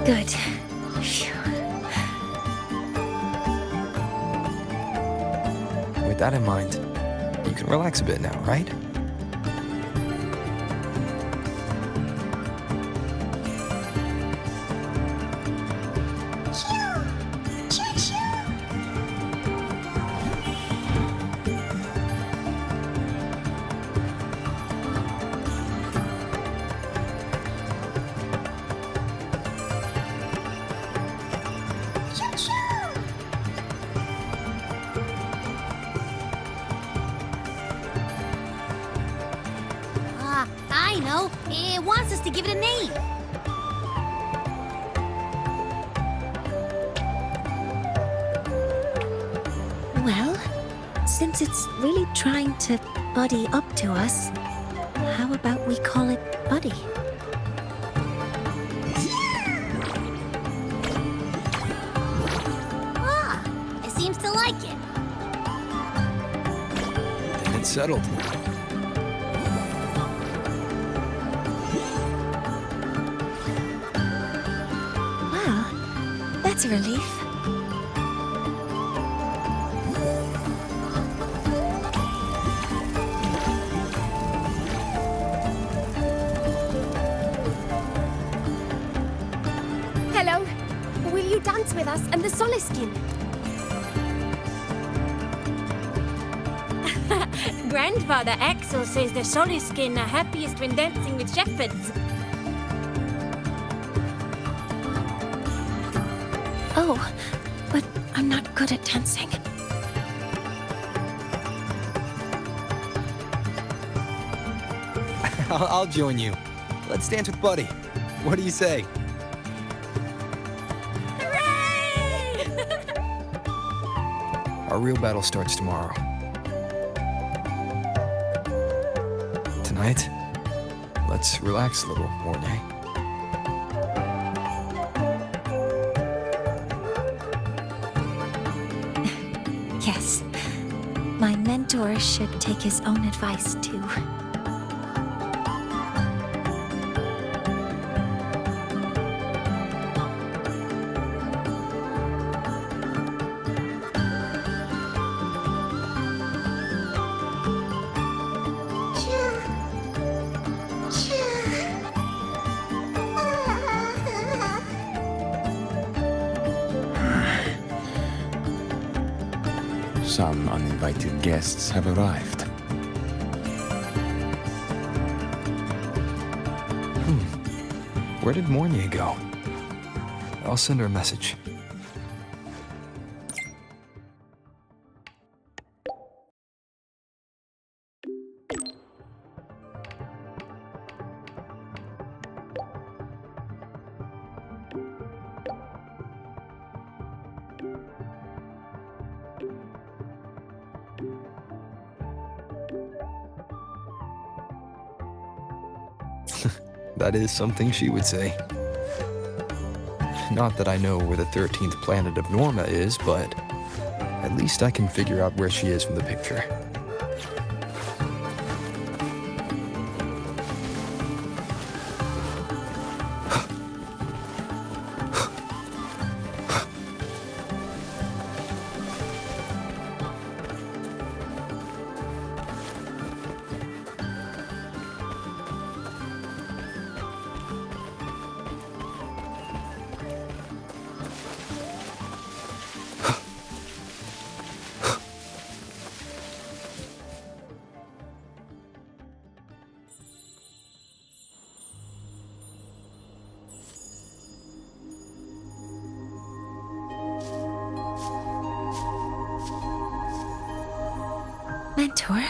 Good. Phew. With that in mind, you can relax a bit now, right? I know. It wants us to give it a name. Well, since it's really trying to buddy up to us, how about we call it Buddy? Ah, it seems to like it. Then it's settled. That's a relief. Hello. Will you dance with us and the Soleskin? grandfather Axel says the Soliskin are happiest when dancing with shepherds. Oh, but I'm not good at dancing. I'll join you. Let's dance with Buddy. What do you say? Our real battle starts tomorrow. Tonight, let's relax a little, Mornay. Yes. My mentor should take his own advice, too. Some uninvited guests have arrived. Where did Mornay go? I'll send her a message. That is something she would say. Not that I know where the 13th planet of Norma is, but at least I can figure out where she is from the picture. Mentor?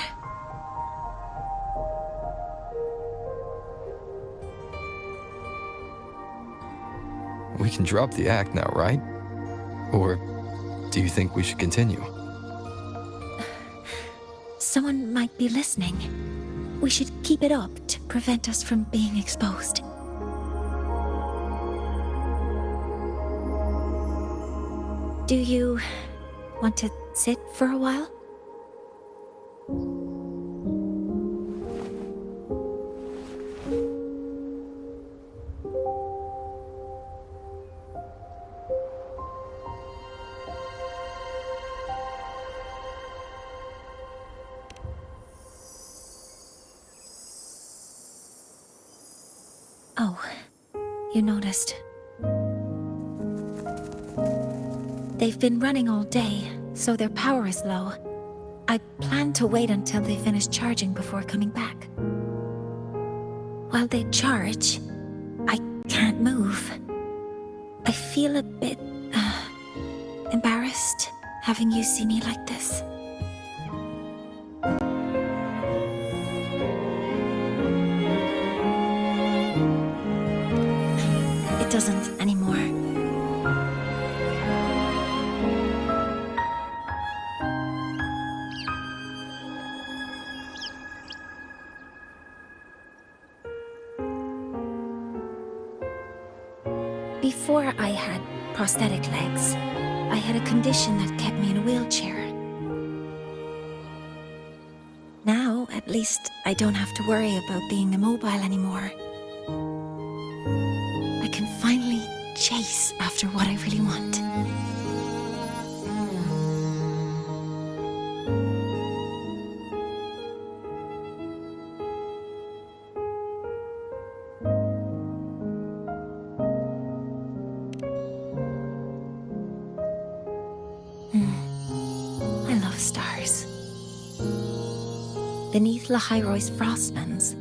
We can drop the act now, right? Or do you think we should continue? Someone might be listening. We should keep it up to prevent us from being exposed. Do you want to sit for a while? Oh, you noticed. They've been running all day, so their power is low. I plan to wait until they finish charging before coming back. While they charge, I can't move. I feel a bit, embarrassed having you see me like this. It doesn't anymore. Before I had prosthetic legs, I had a condition that kept me in a wheelchair. Now, at least, I don't have to worry about being immobile anymore. I can finally chase after what I really want. I love stars. beneath Lahai-Roi's frostlands,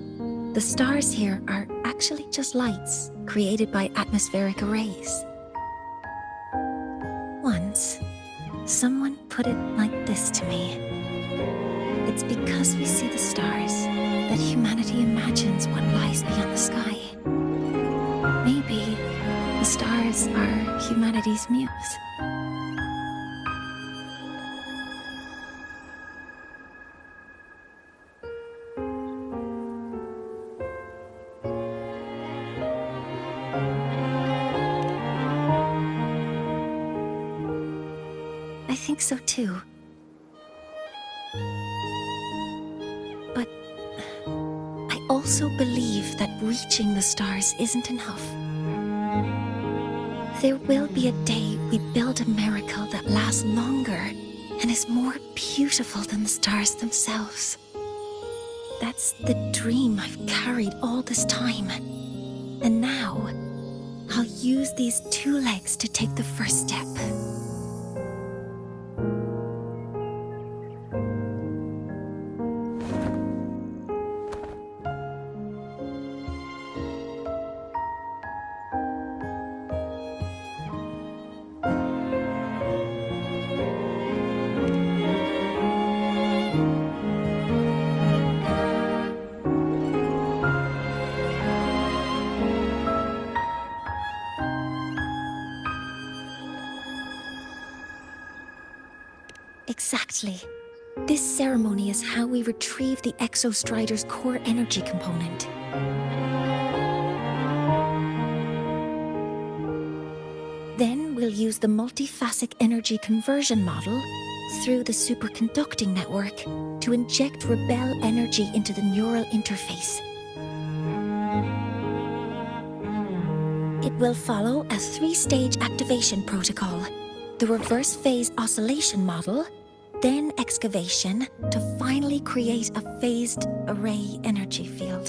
the stars here are actually just lights created by atmospheric arrays. Once, someone put it like this to me. It's because we see the stars that humanity imagines what lies beyond the sky. Maybe the stars are humanity's muse. I think so too. But I also believe that reaching the stars isn't enough. There will be a day we build a miracle that lasts longer and is more beautiful than the stars themselves. That's the dream I've carried all this time. And now, I'll use these two legs to take the first step. Exactly. This ceremony is how we retrieve the Exostrider's core energy component. Then we'll use the multiphasic energy conversion model through the superconducting network to inject rebel energy into the neural interface. It will follow a 3-stage activation protocol. The reverse phase oscillation model, then excavation to finally create a phased array energy field.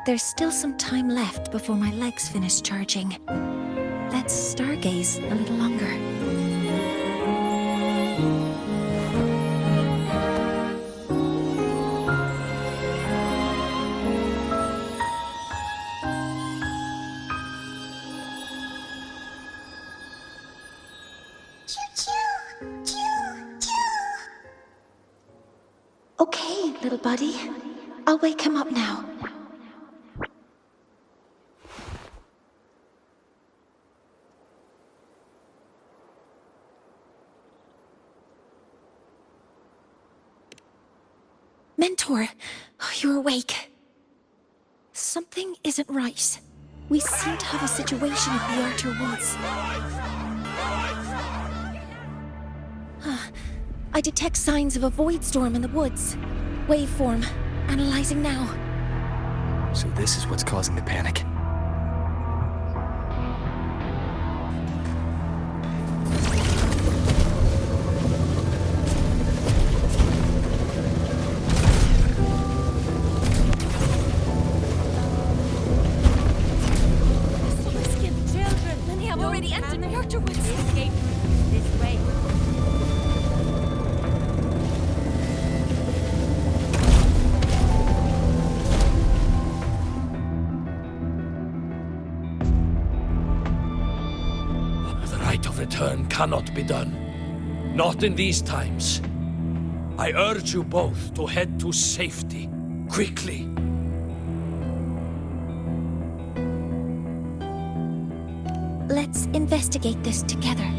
There's still some time left before my legs finish charging. Let's stargaze a little longer. Okay, little buddy. I'll wake him up now. Mentor, you're awake. Something isn't right. We seem to have a situation at the Outer Woods. I detect signs of a void storm in the woods. Waveform. Analyzing now. So this is what's causing the panic. Cannot be done. Not in these times. I urge you both to head to safety, quickly. Let's investigate this together.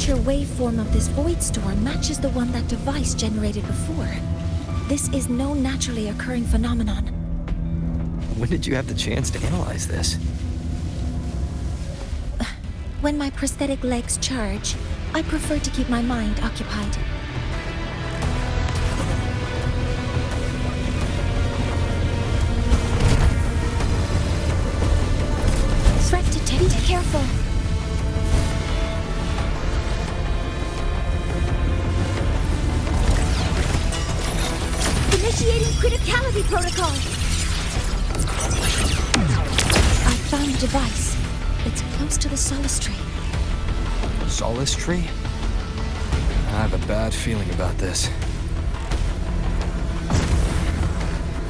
Waveform of this void storm matches the one that device generated before. This is no naturally occurring phenomenon. When did you have the chance to analyze this? When my prosthetic legs charge, I prefer to keep my mind occupied. Threat detected. Be careful. Initiating criticality protocol. I found the device. It's close to the Solace Tree. Solace Tree? I have a bad feeling about this.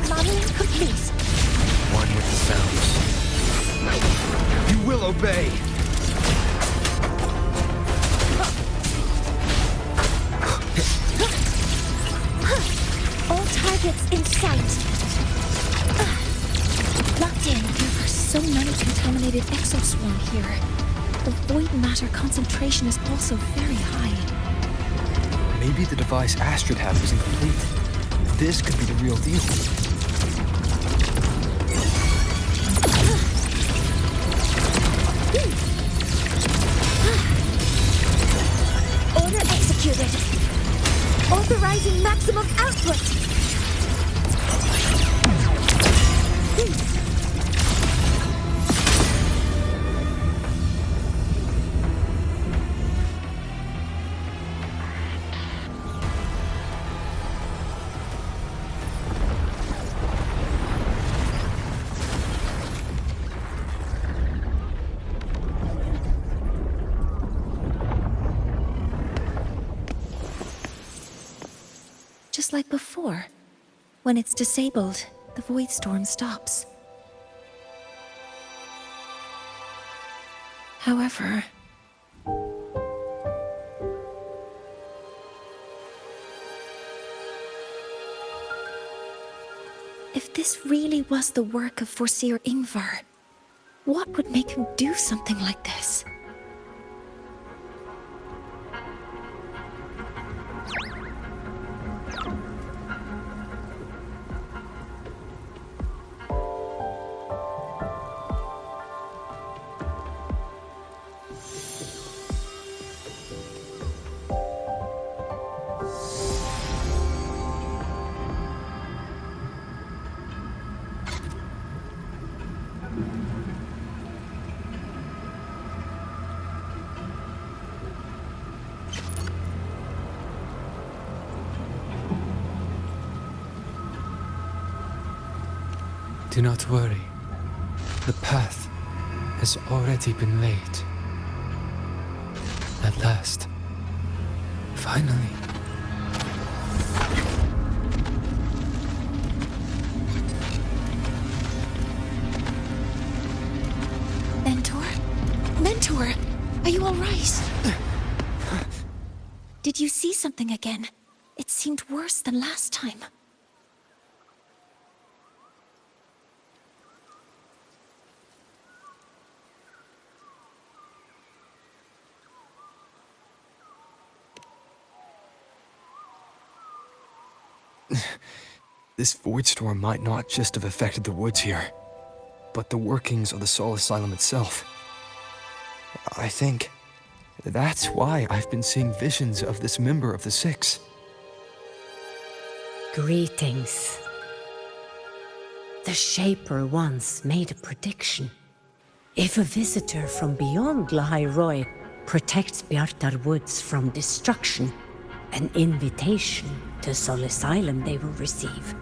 Modeling complete. One with the sounds. You will obey! All targets in sight. Locked in. There are so many contaminated exoswarm here. The void matter concentration is also very high. Maybe the device Astrid had was incomplete. This could be the real deal. Order executed. Authorizing maximum output. Just like before. When it's disabled, the void storm stops. However... if this really was the work of Foreseer Ingvar, what would make him do something like this? Do not worry. The path has already been laid. At last. Finally. Mentor? Mentor! Are you alright? Did you see something again? It seemed worse than last time. This void storm might not just have affected the woods here, but the workings of the Soul Asylum itself. I think that's why I've been seeing visions of this member of the Six. Greetings. The Shaper once made a prediction. If a visitor from beyond Lahai-Roi protects Bjartar Woods from destruction, an invitation to Soul Asylum they will receive.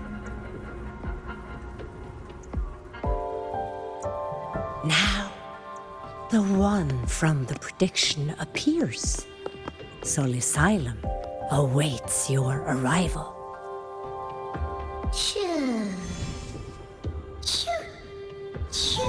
Now, the one from the prediction appears. Soul Asylum awaits your arrival. Choo. Choo. Choo.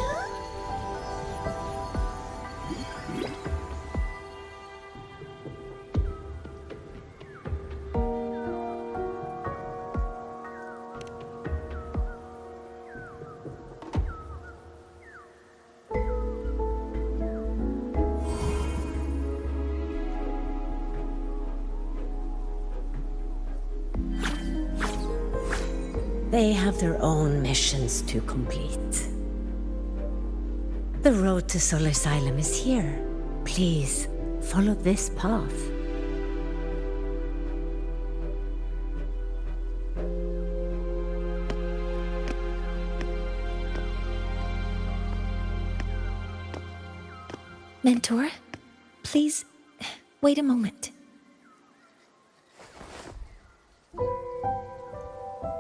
They have their own missions to complete. The road to Soul Asylum is here. Please, follow this path. Mentor, please, wait a moment.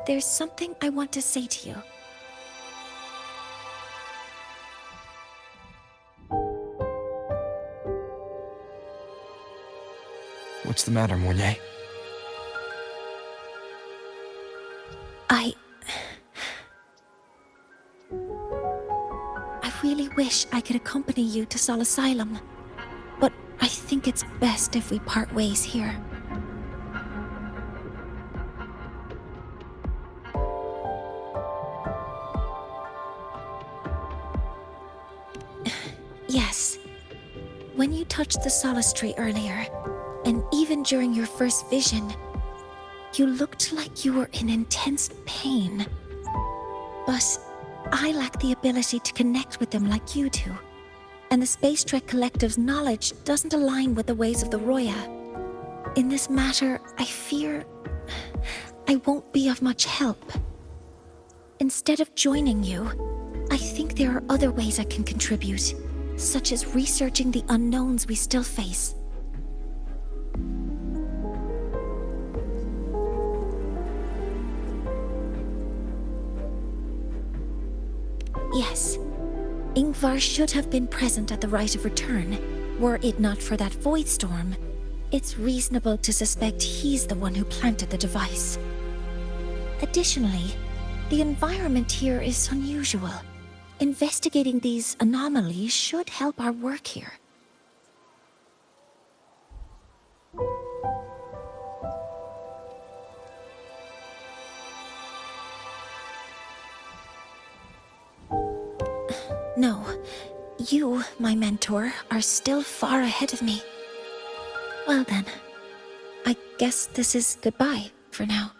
There's something I want to say to you. What's the matter, Mournier? I really wish I could accompany you to Sol Asylum, but I think it's best if we part ways here. Yes, when you touched the Solace Tree earlier, and even during your first vision, you looked like you were in intense pain. But I lack the ability to connect with them like you do, and the Space Trek Collective's knowledge doesn't align with the ways of the Roya. In this matter, I fear I won't be of much help. Instead of joining you, I think there are other ways I can contribute, such as researching the unknowns we still face. Yes, Ingvar should have been present at the Rite of Return. Were it not for that void storm, it's reasonable to suspect he's the one who planted the device. Additionally, the environment here is unusual. Investigating these anomalies should help our work here. No, you, my mentor, are still far ahead of me. Well then, I guess this is goodbye for now.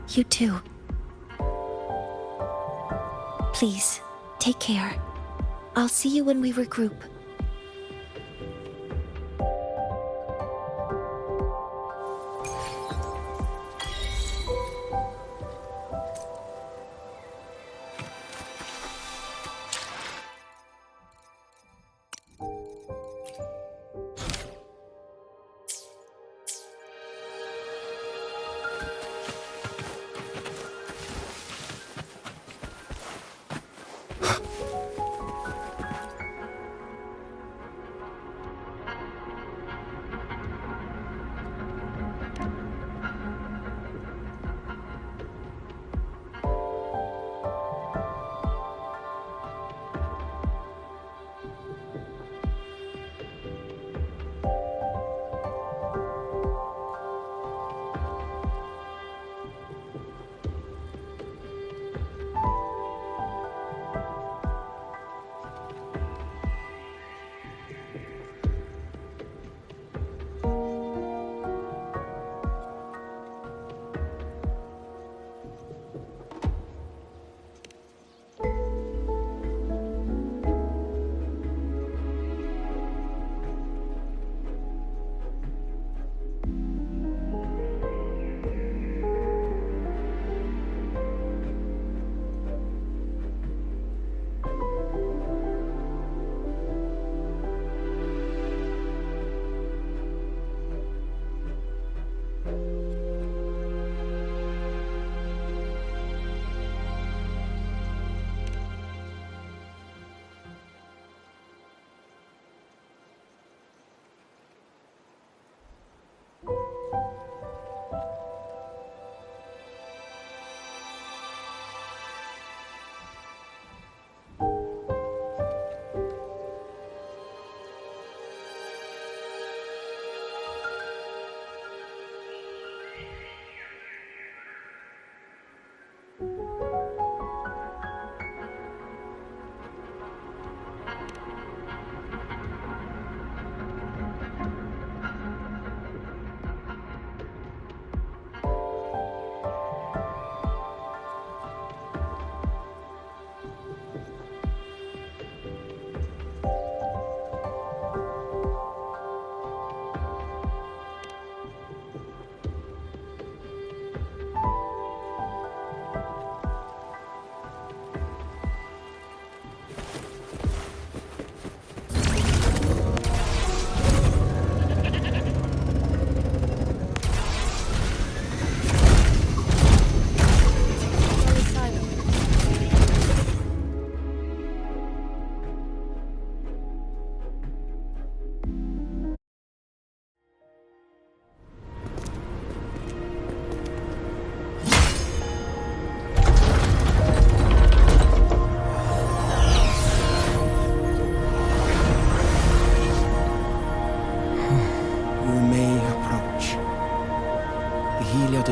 You too. Please, take care. I'll see you when we regroup.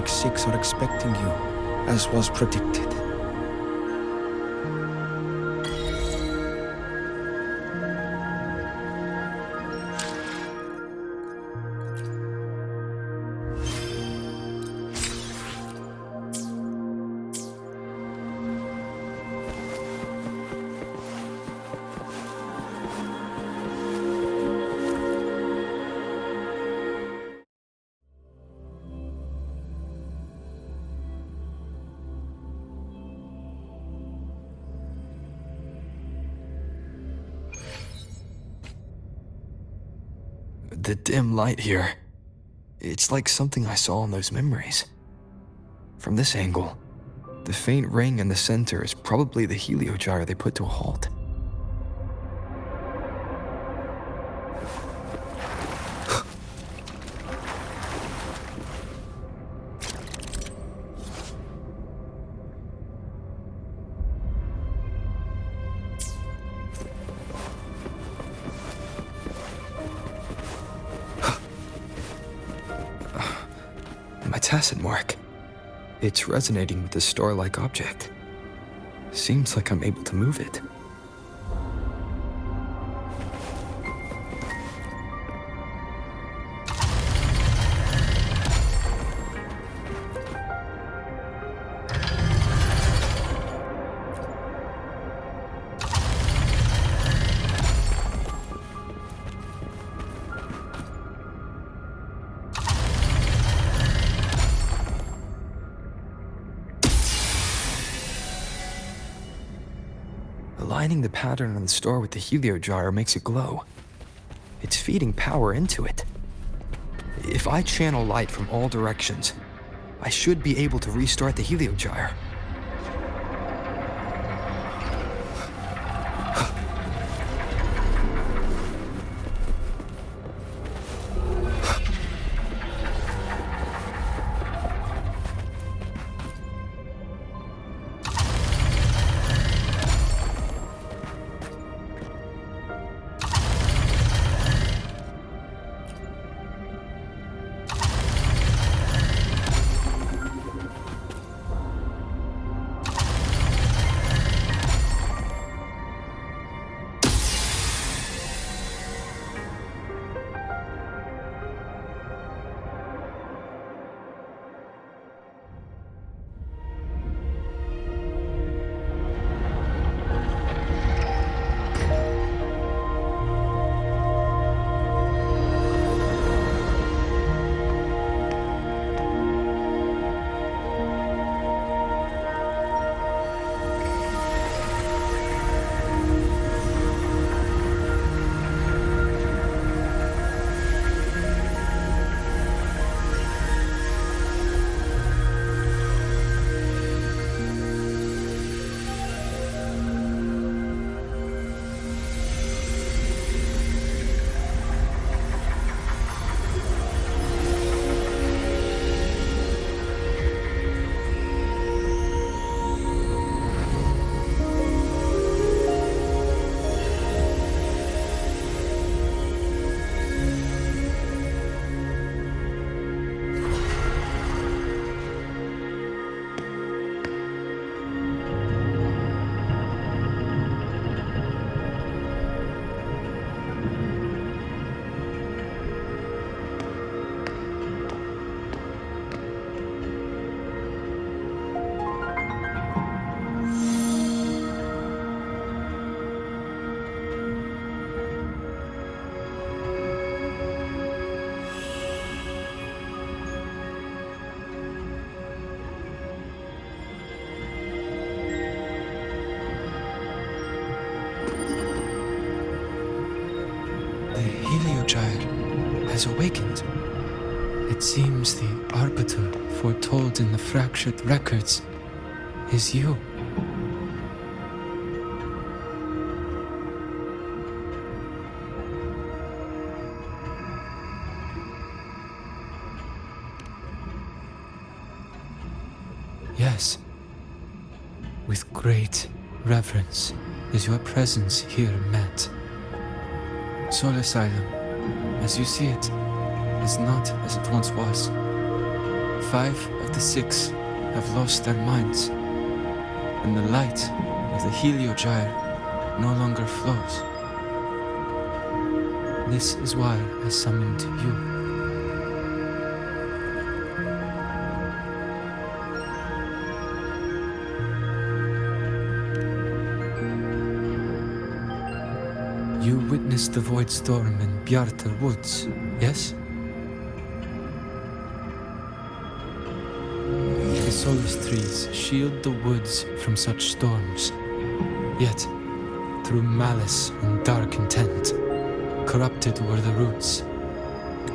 666 are expecting you, as was predicted. The dim light here. It's like something I saw in those memories. From this angle, the faint ring in the center is probably the heliogyre they put to a halt. My tacit mark. It's resonating with the star-like object. Seems like I'm able to move it. Aligning the pattern on the star with the heliogyre makes it glow. It's feeding power into it. If I channel light from all directions, I should be able to restart the heliogyre. Heliogyre has awakened. It seems the arbiter foretold in the fractured records is you. Yes. With great reverence is your presence here met. Soul Asylum, as you see it, is not as it once was. 5 of the 6 have lost their minds, and the light of the Heliogyre no longer flows. This is why I summoned you. You witnessed the void storm in Bjartar Woods, yes? The solace trees shield the woods from such storms. Yet, through malice and dark intent, corrupted were the roots,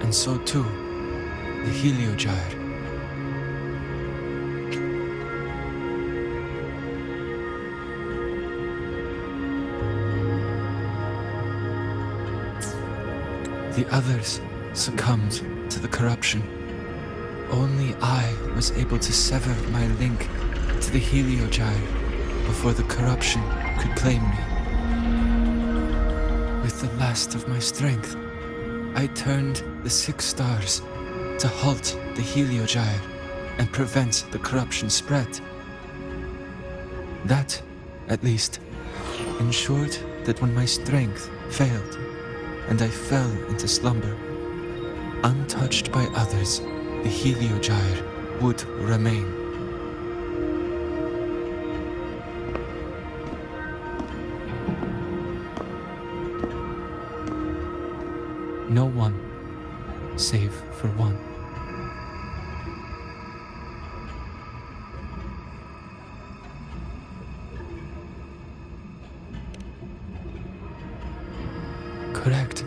and so too the Heliogyre. The others succumbed to the corruption. Only I was able to sever my link to the Heliogyre before the corruption could claim me. With the last of my strength, I turned the 6 stars to halt the Heliogyre and prevent the corruption spread. That, at least, ensured that when my strength failed and I fell into slumber, untouched by others, the Heliogyre would remain. No one, save for one. Correct.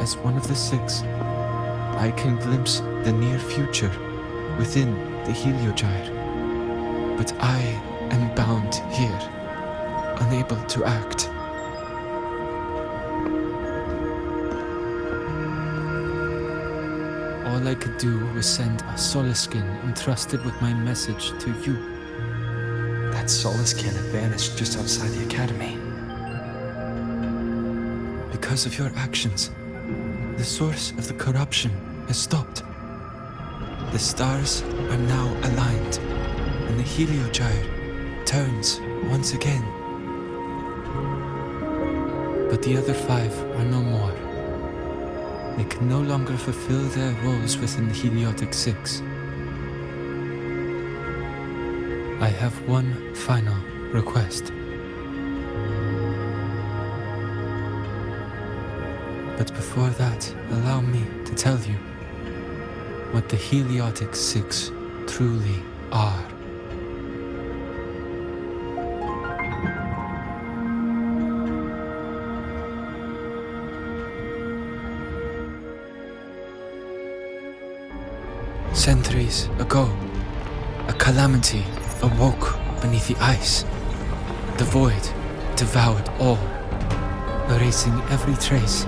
As one of the 6, I can glimpse the near future within the Heliogyre. But I am bound here, unable to act. All I could do was send a Solaskin entrusted with my message to you. That Solaskin had vanished just outside the academy. Because of your actions, the source of the corruption has stopped. The stars are now aligned, and the Heliogyre turns once again. But the other 5 are no more. They can no longer fulfill their roles within the Heliotic 6. I have one final request. But before that, allow me to tell you what the Heliotic 6 truly are. Centuries ago, a calamity awoke beneath the ice. The void devoured all, erasing every trace,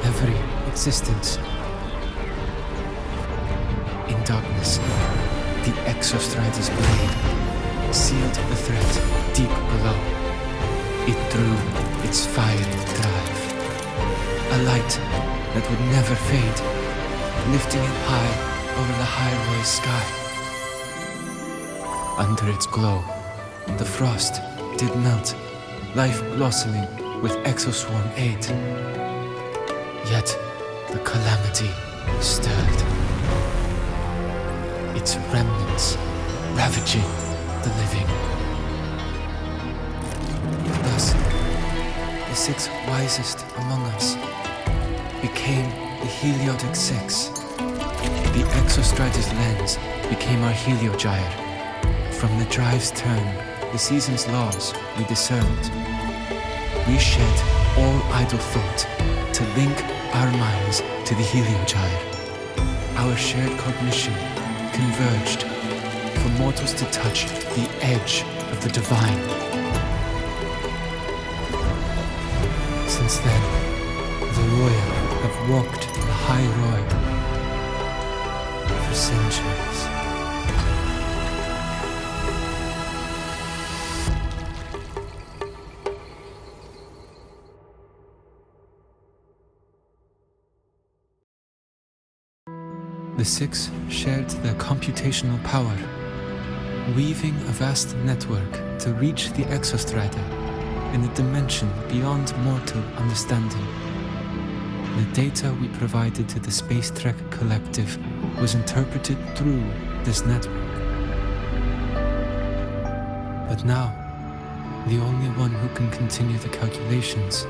every existence. In darkness, the Exostrider's blade sealed the threat deep below. It drew its fiery drive, a light that would never fade, lifting it high over the Lahai-Roi sky. Under its glow, the frost did melt, life blossoming with Exoswarm aid. Yet the calamity stirred, its remnants ravaging the living. Thus, the 6 wisest among us became the Heliotic 6. The Exostrider's lens became our Heliogyre. From the drive's turn, the season's laws we discerned. We shed all idle thought to link our minds to the Heliogyre. Our shared cognition converged for mortals to touch the edge of the divine. Since then, the royal have walked the Lahai-Roi for centuries. The six shared their computational power, weaving a vast network to reach the exostrata in a dimension beyond mortal understanding. The data we provided to the Space Trek Collective was interpreted through this network. But now, the only one who can continue the calculations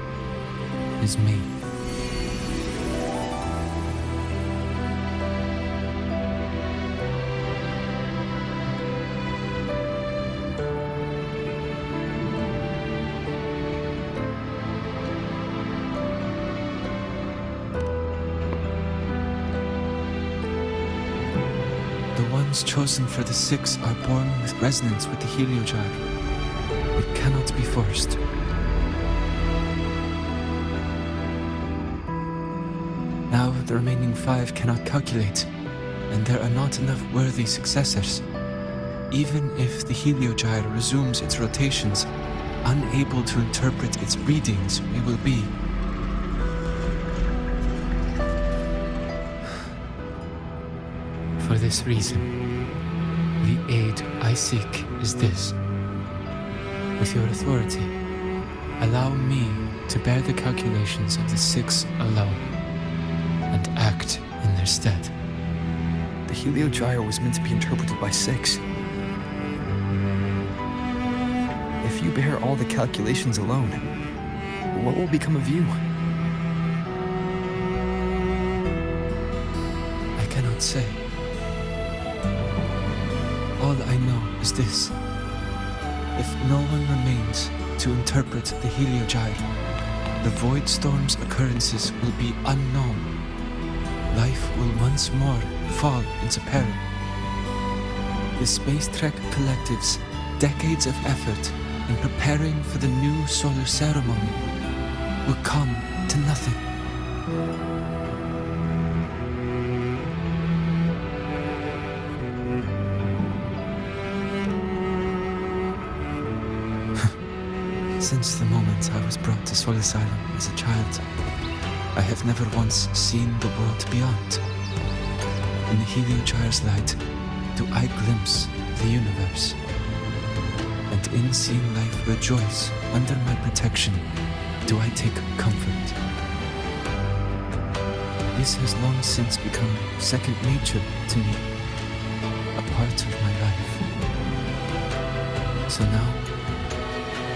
is me. The ones chosen for the six are born with resonance with the heliogyre. It cannot be forced. Now the remaining 5 cannot calculate, and there are not enough worthy successors. Even if the heliogyre resumes its rotations, unable to interpret its readings, we will be. For this reason, the aid I seek is this. With your authority, allow me to bear the calculations of the six alone, and act in their stead. The heliogyre was meant to be interpreted by 6. If you bear all the calculations alone, what will become of you? I cannot say. All I know is this. If no one remains to interpret the heliogyre, the void storm's occurrences will be unknown. Life will once more fall into peril. The Space Trek Collective's decades of effort in preparing for the new solar ceremony will come to nothing. Since the moment I was brought to Sol Asylum as a child, I have never once seen the world beyond. In the heliogyre's light, do I glimpse the universe. And in seeing life rejoice under my protection, do I take comfort. This has long since become second nature to me, a part of my life. So now,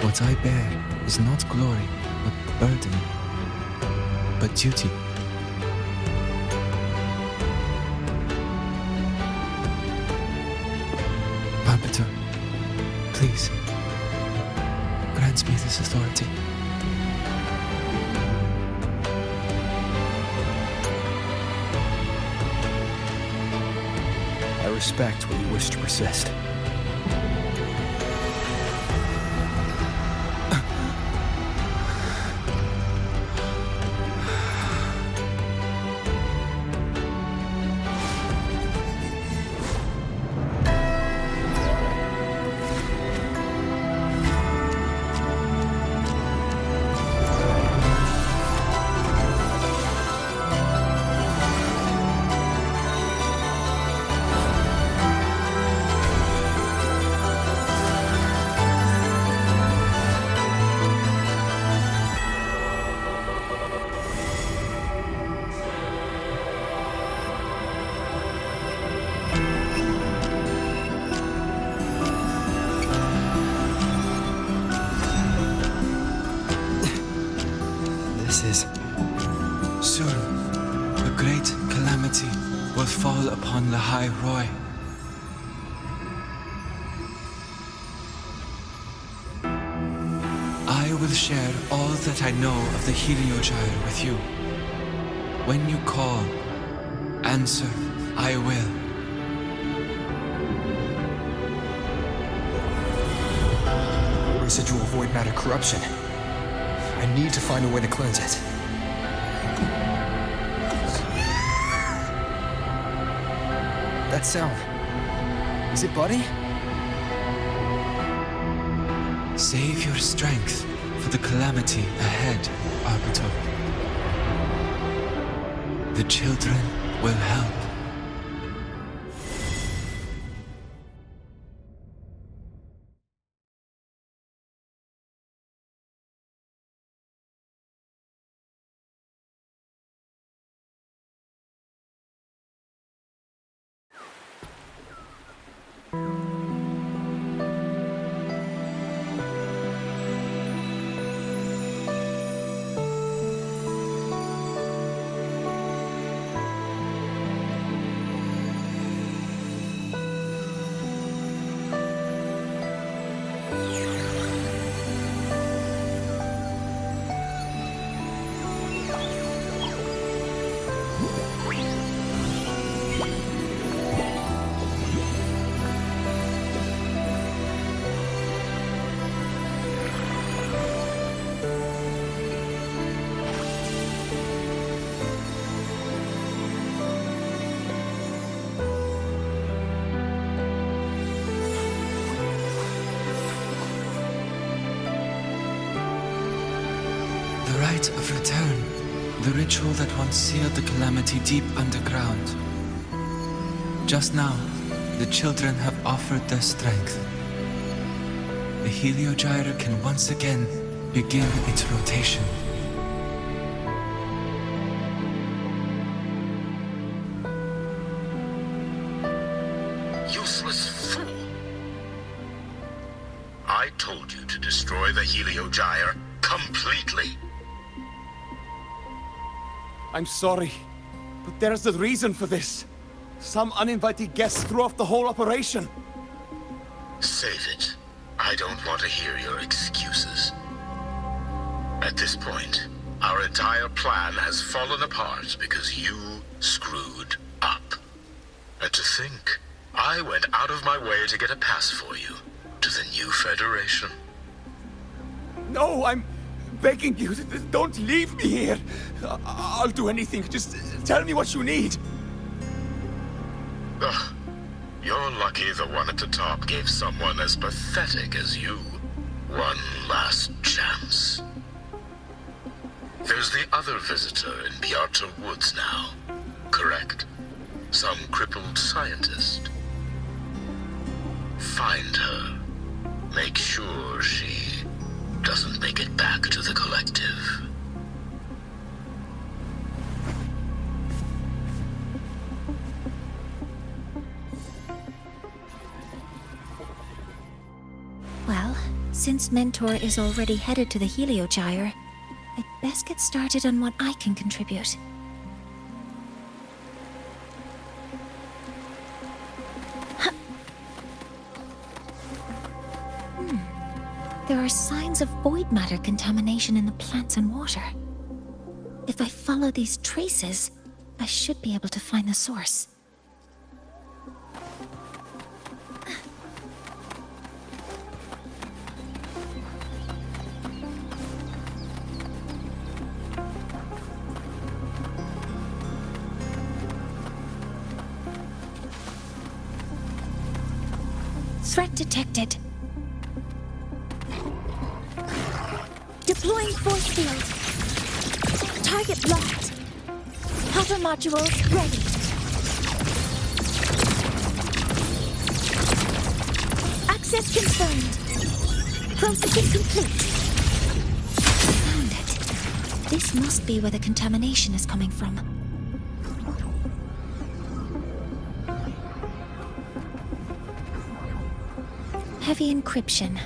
what I bear is not glory, but burden, but duty. Arbiter, please, grant me this authority. I respect what you wish to persist. Soon, a great calamity will fall upon Lahai-Roi. I will share all that I know of the heliogyre with you. When you call, answer, I will. Residual void matter corruption. I need to find a way to cleanse it. That sound. Is it Buddy? Save your strength for the calamity ahead, Arbiter. The children will help. The rite of return. The ritual that once sealed the calamity deep underground. Just now, the children have offered their strength. The Heliogyre can once again begin its rotation. Useless fool! I told you to destroy the Heliogyre completely. I'm sorry, but there's a reason for this. Some uninvited guests threw off the whole operation. Save it. I don't want to hear your excuses. At this point, our entire plan has fallen apart because you screwed up. And to think, I went out of my way to get a pass for you to the new Federation. No, I'm begging you, don't leave me here. I'll do anything, just tell me what you need. Ugh. You're lucky the one at the top gave someone as pathetic as you one last chance. There's the other visitor in Bjartar Woods now, correct? Some crippled scientist. Find her. Make sure she doesn't make it back to the collective. Well, since Mentor is already headed to the Heliogyre, I'd best get started on what I can contribute. There are signs of void matter contamination in the plants and water. If I follow these traces, I should be able to find the source. Threat detected. Deploying force field. Target locked. Hover modules ready. Access confirmed. Processing complete. Found it. This must be where the contamination is coming from. Heavy encryption,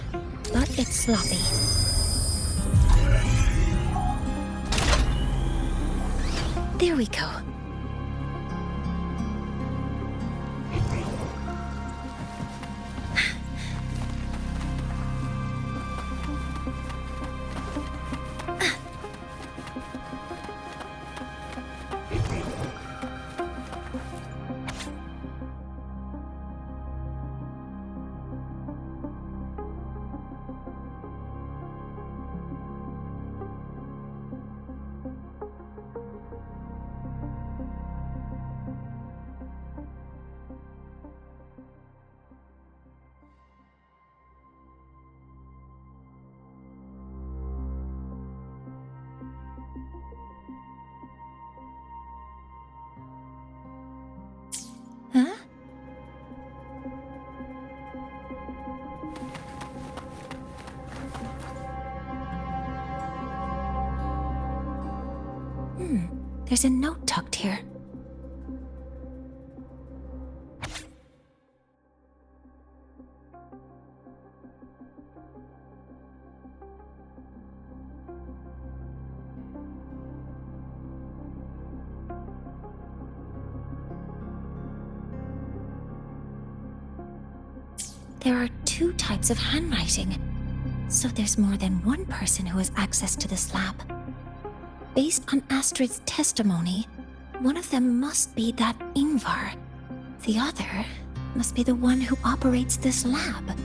but it's sloppy. There we go. Huh? There's a note tucked here. There are two types of handwriting, so there's more than one person who has access to this lab. Based on Astrid's testimony, one of them must be that Ingvar. The other must be the one who operates this lab.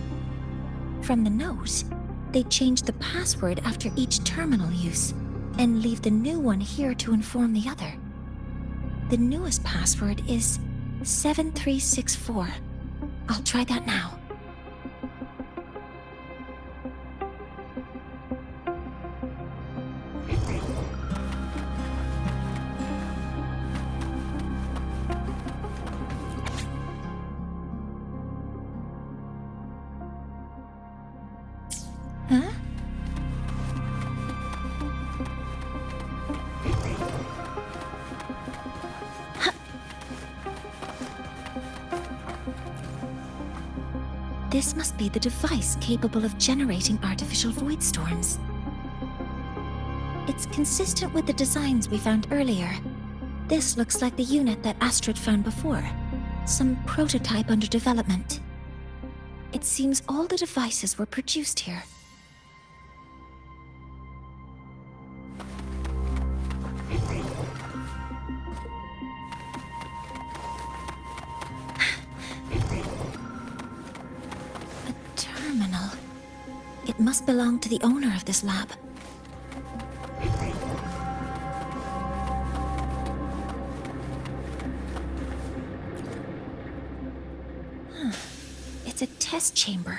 From the note, they change the password after each terminal use, and leave the new one here to inform the other. The newest password is 7364. I'll try that now. This must be the device capable of generating artificial void storms. It's consistent with the designs we found earlier. This looks like the unit that Astrid found before. Some prototype under development. It seems all the devices were produced here. A terminal. It must belong to the owner of this lab. It's a test chamber.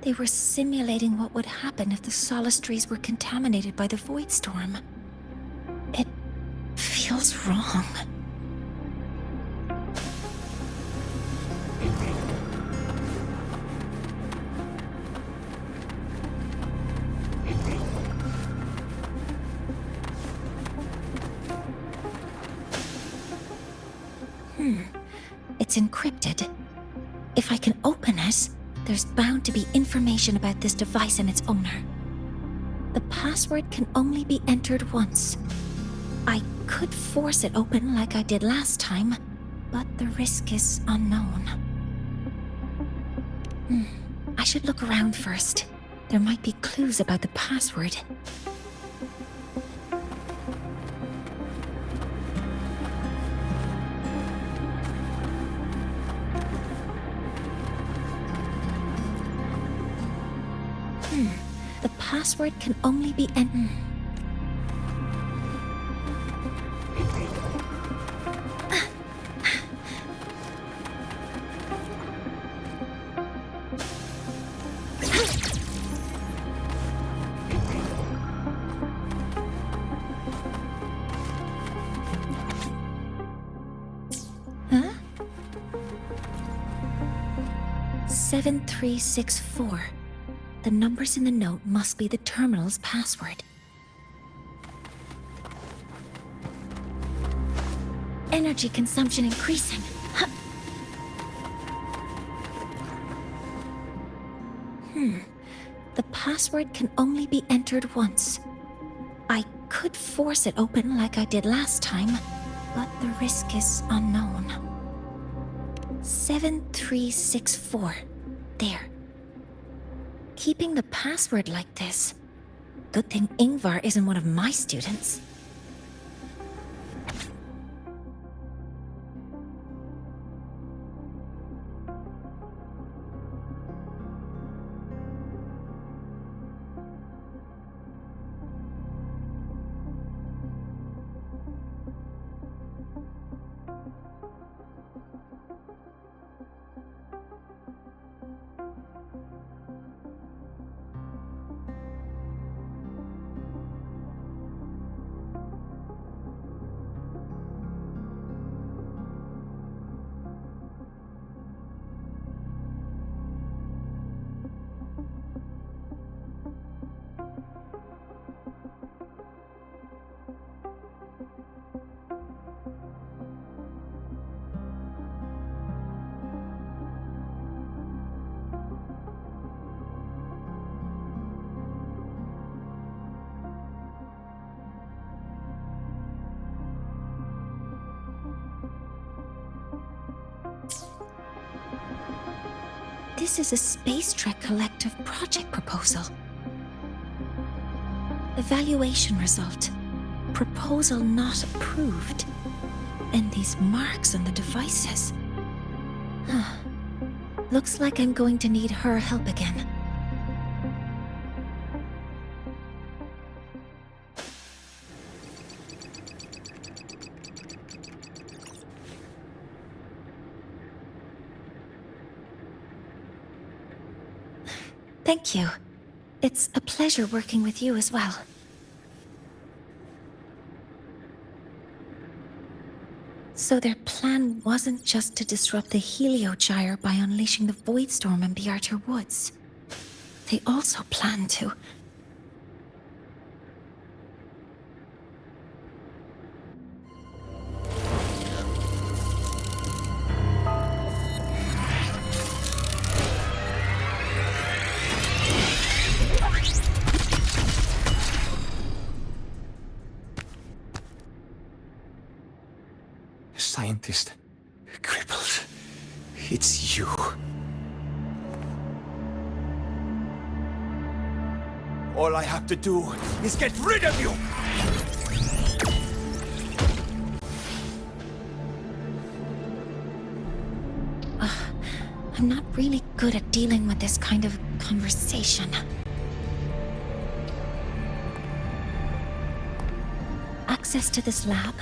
They were simulating what would happen if the solistries were contaminated by the void storm. It feels wrong. It's encrypted. If I can open it, there's bound to be information about this device and its owner. The password can only be entered once. I could force it open like I did last time, but the risk is unknown. I should look around first. There might be clues about the password. The password can only be entered. Huh? 7364. The numbers in the note must be the terminal's password. Energy consumption increasing. The password can only be entered once. I could force it open like I did last time, but the risk is unknown. 7364. There. Keeping the password like this. Good thing Ingvar isn't one of my students. This is a Space Trek Collective project proposal. Evaluation result. Proposal not approved. And these marks on the devices. Looks like I'm going to need her help again. Thank you. It's a pleasure working with you as well. So their plan wasn't just to disrupt the Heliogyre by unleashing the Void Storm in Bjartur Woods. They also planned to... scientist. Crippled. It's you. All I have to do is get rid of you! I'm not really good at dealing with this kind of conversation. Access to this lab?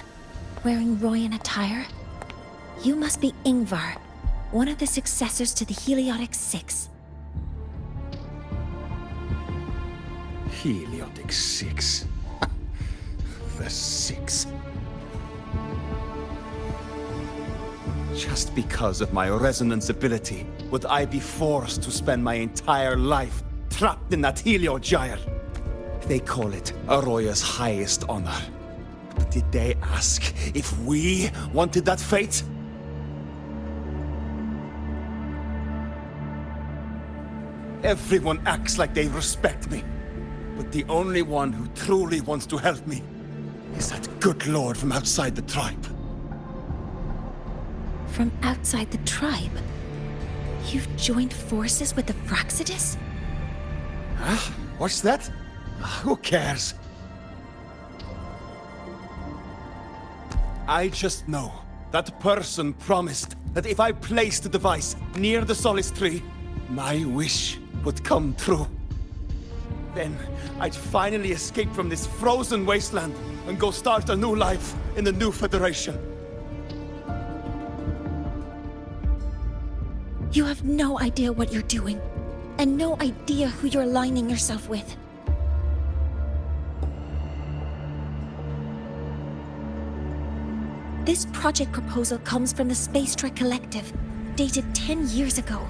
Wearing Royan attire? You must be Ingvar, one of the successors to the Heliotic Six. Heliotic Six. The Six. Just because of my resonance ability, would I be forced to spend my entire life trapped in that Heliogyre? They call it Aroya's highest honor. But did they ask if we wanted that fate? Everyone acts like they respect me. But the only one who truly wants to help me is that good lord from outside the tribe. From outside the tribe? You've joined forces with the Fraxidus? Huh? What's that? Who cares? I just know that person promised that if I placed the device near the Solace Tree, my wish would come true. Then I'd finally escape from this frozen wasteland and go start a new life in the new Federation. You have no idea what you're doing, and no idea who you're aligning yourself with. This project proposal comes from the Space Trek Collective, dated 10 years ago.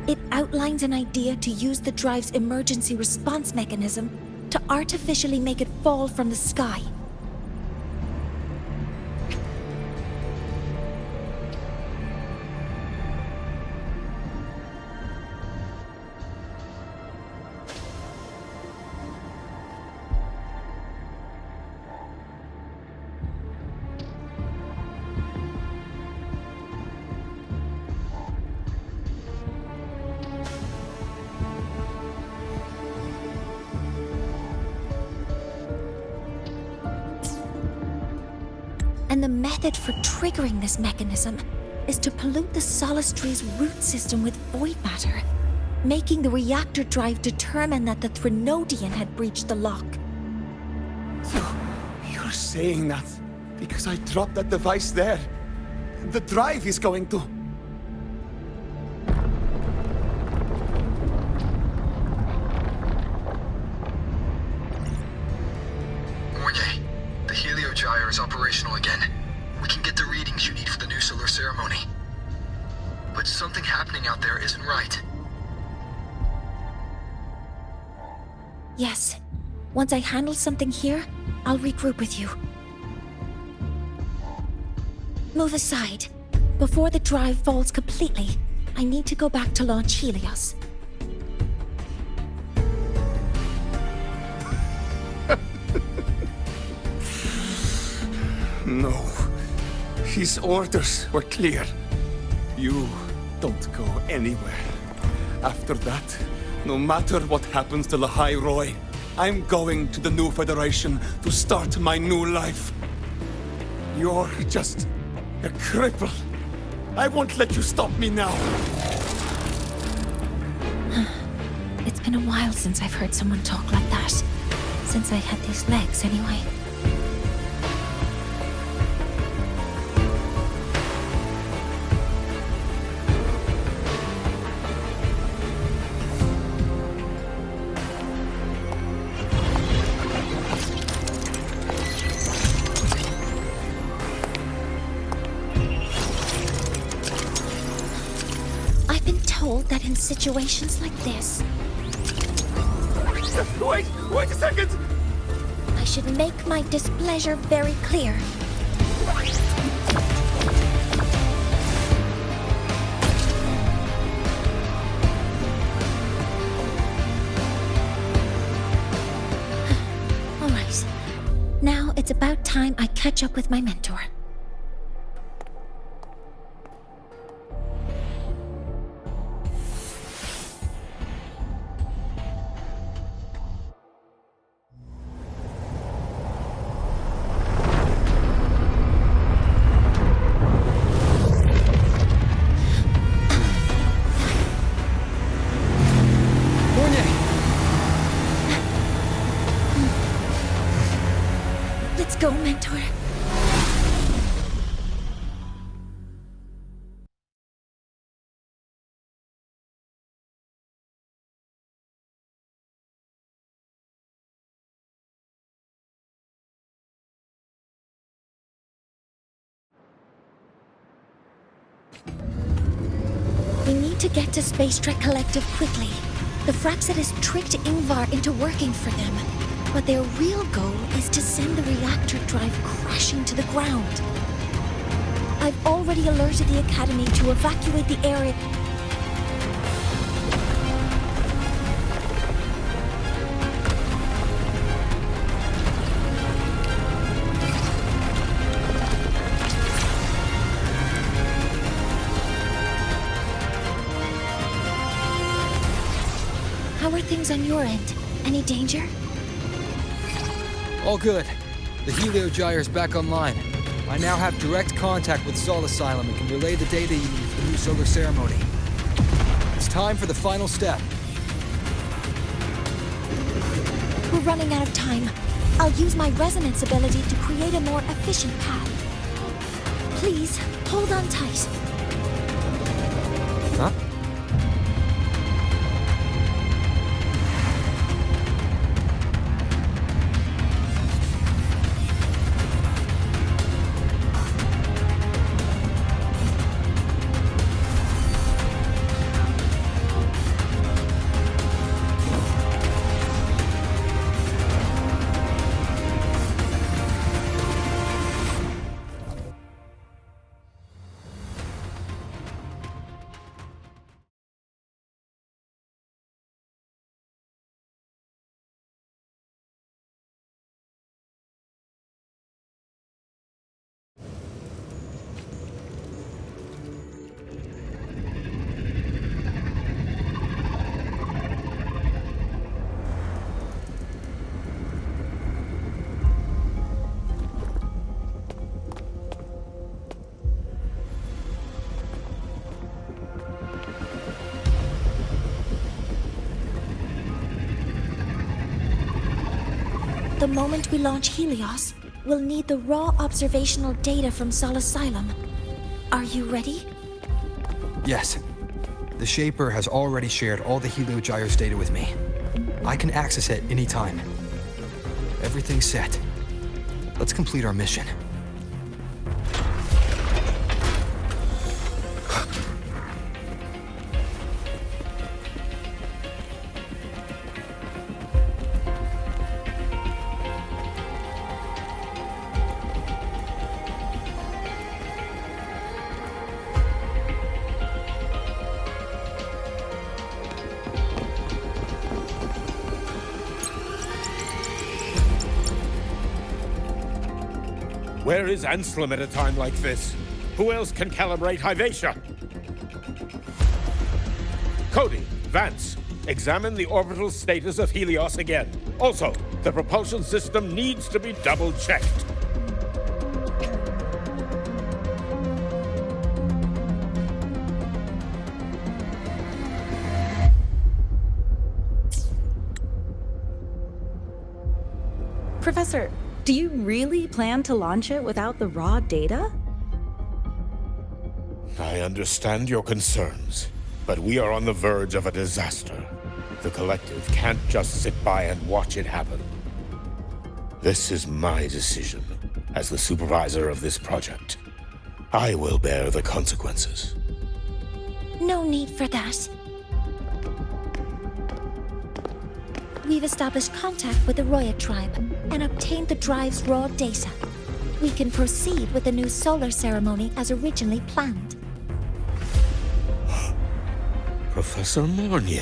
It outlines an idea to use the drive's emergency response mechanism to artificially make it fall from the sky. And the method for triggering this mechanism is to pollute the Solace Tree's root system with void matter, making the reactor drive determine that the Threnodian had breached the lock. So, you're saying that because I dropped that device there, the drive is going to... Morye, the Heliogyre is operational again. We can get the readings you need for the new solar ceremony. But something happening out there isn't right. Yes. Once I handle something here, I'll regroup with you. Move aside. Before the drive falls completely, I need to go back to launch Helios. No. His orders were clear. You don't go anywhere. After that, no matter what happens to Lahai-Roi, I'm going to the new Federation to start my new life. You're just a cripple. I won't let you stop me now. It's been a while since I've heard someone talk like that. Since I had these legs, anyway. That in situations like this... Wait a second! I should make my displeasure very clear. All right. Now it's about time I catch up with my mentor. Let's go, Mentor. We need to get to Space Trek Collective quickly. The Fraxetus tricked Ingvar into working for them, but their real goal is to send the reactor drive crashing to the ground. I've already alerted the Academy to evacuate the area. How are things on your end? Any danger? All good. The Heliogyre's back online. I now have direct contact with Sol Asylum and can relay the data you need for the new solar ceremony. It's time for the final step. We're running out of time. I'll use my resonance ability to create a more efficient path. Please, hold on tight. Huh? The moment we launch Helios, we'll need the raw observational data from Sol Asylum. Are you ready? Yes. The Shaper has already shared all the Heliogyre's data with me. I can access it anytime. Everything's set. Let's complete our mission. Where is Anslem at a time like this? Who else can calibrate Hyvatia? Cody, Vance, examine the orbital status of Helios again. Also, the propulsion system needs to be double-checked. Professor, do you really plan to launch it without the raw data? I understand your concerns, but we are on the verge of a disaster. The Collective can't just sit by and watch it happen. This is my decision as the supervisor of this project. I will bear the consequences. No need for that. We've established contact with the Roya tribe and obtained the drive's raw data. We can proceed with the new solar ceremony as originally planned. Professor Mornier,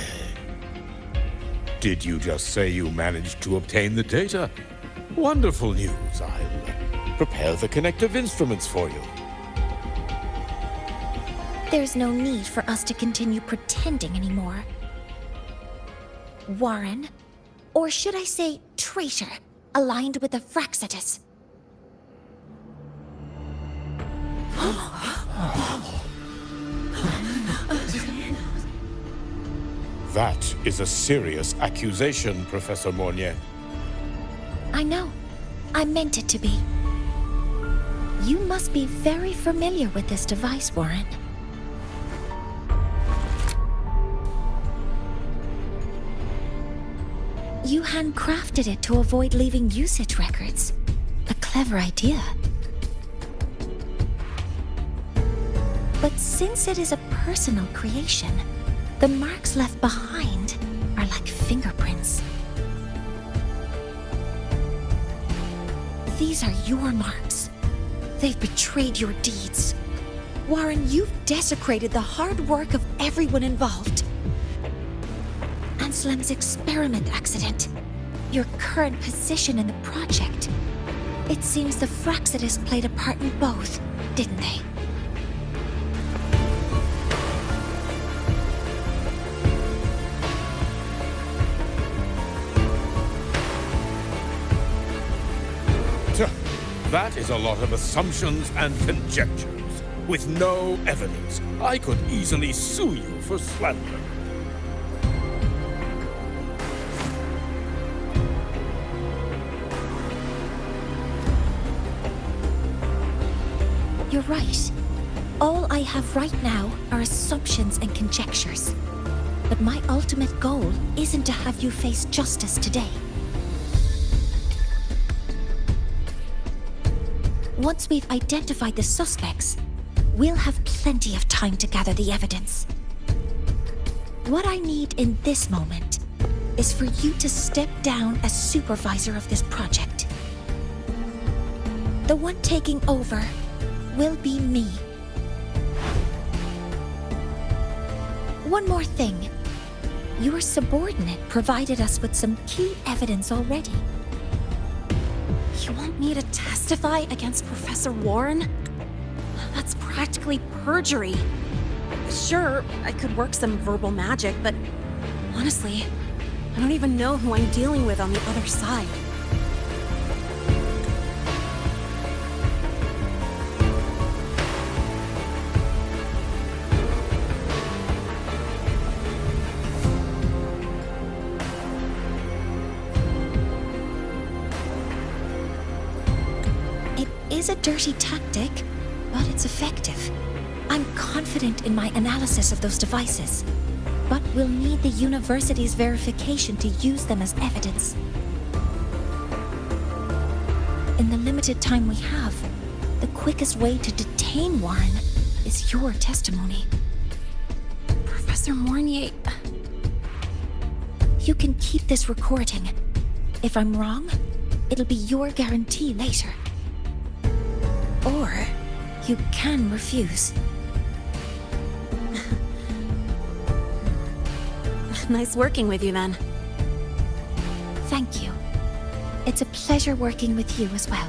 did you just say you managed to obtain the data? Wonderful news. I'll prepare the connective instruments for you. There's no need for us to continue pretending anymore. Warren, or should I say traitor, aligned with the Fraxetus. That is a serious accusation, Professor Mornier. I know. I meant it to be. You must be very familiar with this device, Warren. You handcrafted it to avoid leaving usage records. A clever idea. But since it is a personal creation, the marks left behind are like fingerprints. These are your marks. They've betrayed your deeds. Warren, you've desecrated the hard work of everyone involved. Anselm's experiment accident, your current position in the project. It seems the Fraxidus played a part in both, didn't they? That is a lot of assumptions and conjectures, with no evidence. I could easily sue you for slander. You're right. All I have right now are assumptions and conjectures. But my ultimate goal isn't to have you face justice today. Once we've identified the suspects, we'll have plenty of time to gather the evidence. What I need in this moment is for you to step down as supervisor of this project. The one taking over will be me. One more thing. Your subordinate provided us with some key evidence already. You want me to testify against Professor Warren? That's practically perjury. Sure, I could work some verbal magic, but honestly, I don't even know who I'm dealing with on the other side. It's a dirty tactic, but it's effective. I'm confident in my analysis of those devices, but we'll need the university's verification to use them as evidence. In the limited time we have, the quickest way to detain Warren is your testimony. Professor Mornier... You can keep this recording. If I'm wrong, it'll be your guarantee later. Or you can refuse. Nice working with you, then. Thank you. It's a pleasure working with you as well.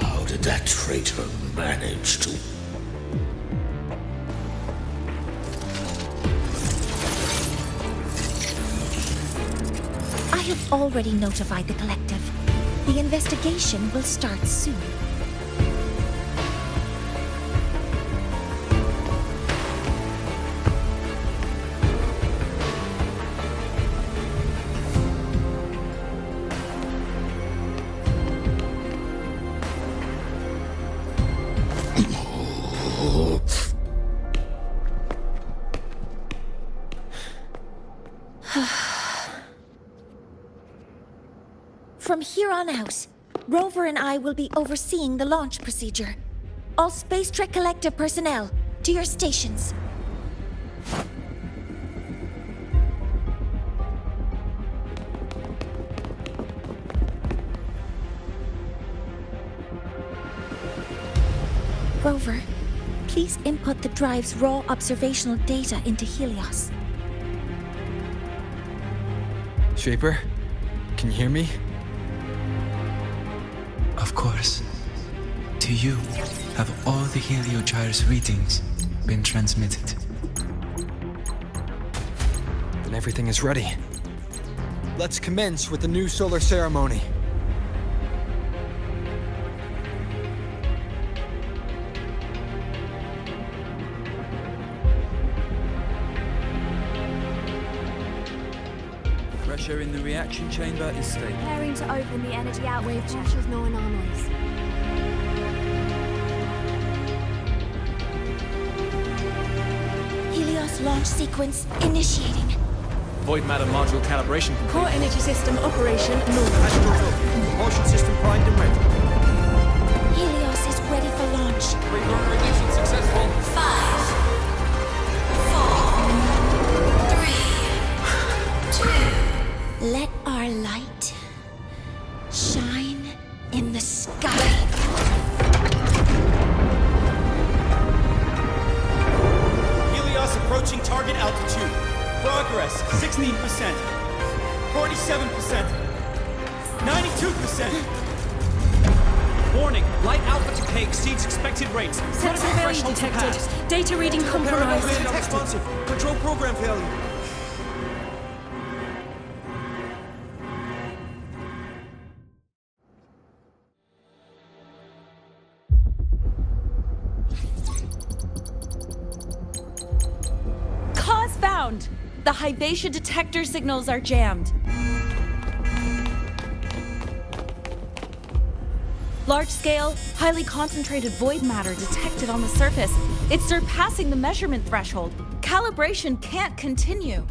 How did that traitor manage to... I have already notified the collective. The investigation will start soon. From here on out, Rover and I will be overseeing the launch procedure. All Space Trek Collective personnel, to your stations. Rover, please input the drive's raw observational data into Helios. Shaper, can you hear me? Of course. To you, have all the Heliogyre's readings been transmitted? Then everything is ready. Let's commence with the new solar ceremony. pressure in the reaction chamber is stable. Preparing to open the energy outwave check. No anomalies. Helios launch sequence initiating. Void matter module calibration. Core energy system operation normal. Propulsion system primed and ready. Helios is ready for launch. Rover ignition successful. 5, 4, 3, 2. Let our light shine in the sky. Helios approaching target altitude. Progress 16%, 47%, 92%. Warning, light alpha decay exceeds expected rates. Sensor failure detected. Data reading compromised. Responsive. Control program failure. Cause found! The Hyvatia detector signals are jammed. Large-scale, highly concentrated void matter detected on the surface. It's surpassing the measurement threshold. Calibration can't continue.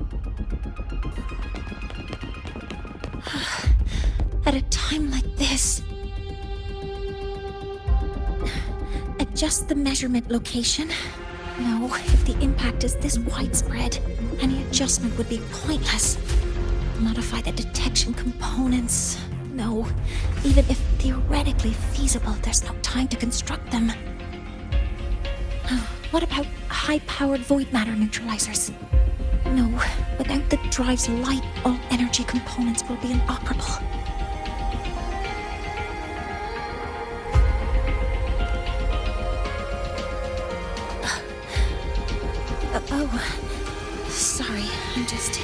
At a time like this, adjust the measurement location. No, if the impact is this widespread, any adjustment would be pointless. Modify the detection components. No, even if theoretically feasible, there's no time to construct them. What about high-powered void matter neutralizers? No, without the drive's light, all energy components will be inoperable. Oh, sorry, I'm just...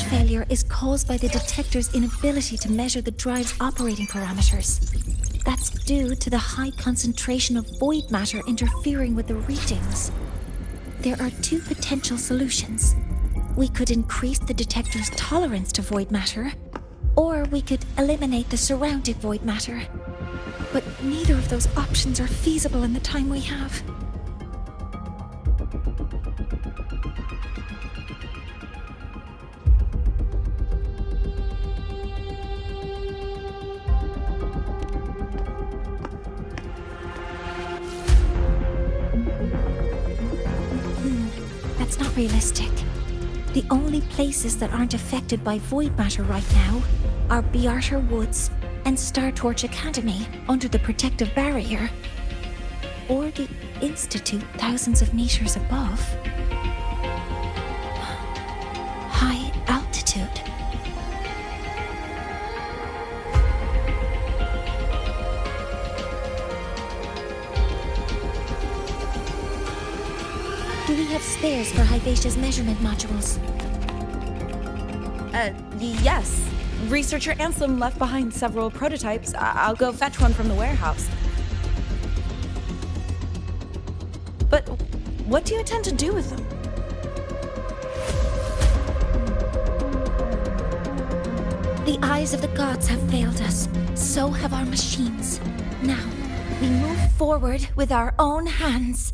Failure is caused by the detector's inability to measure the drive's operating parameters. That's due to the high concentration of void matter interfering with the readings. There are two potential solutions. We could increase the detector's tolerance to void matter, or we could eliminate the surrounding void matter. But neither of those options are feasible in the time we have. That's not realistic. The only places that aren't affected by void matter right now are Bearter Woods and Star Torch Academy under the protective barrier, or the Institute thousands of meters above. High altitude. Do we have spares for Hyvatia's measurement modules? Yes. Researcher Anselm left behind several prototypes. I'll go fetch one from the warehouse. But what do you intend to do with them? The eyes of the gods have failed us. So have our machines. Now, we move forward with our own hands.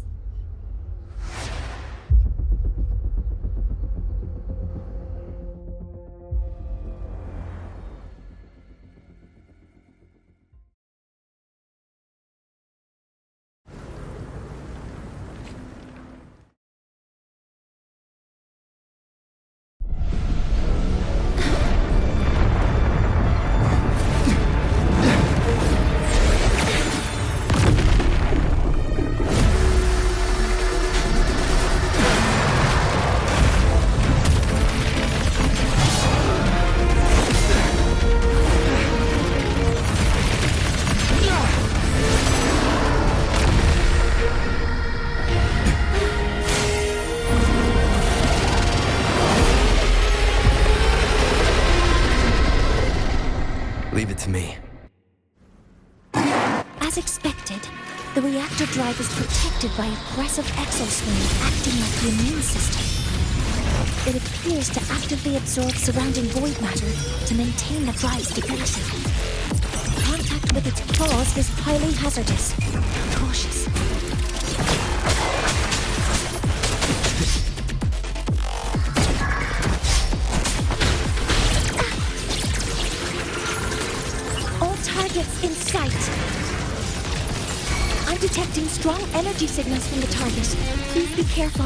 As expected, the reactor drive is protected by aggressive exoskeleton acting like the immune system. It appears to actively absorb surrounding void matter to maintain the drive's stability. Contact with its claws is highly hazardous. Be cautious. All targets in sight. I'm detecting strong energy signals from the target. Please be careful.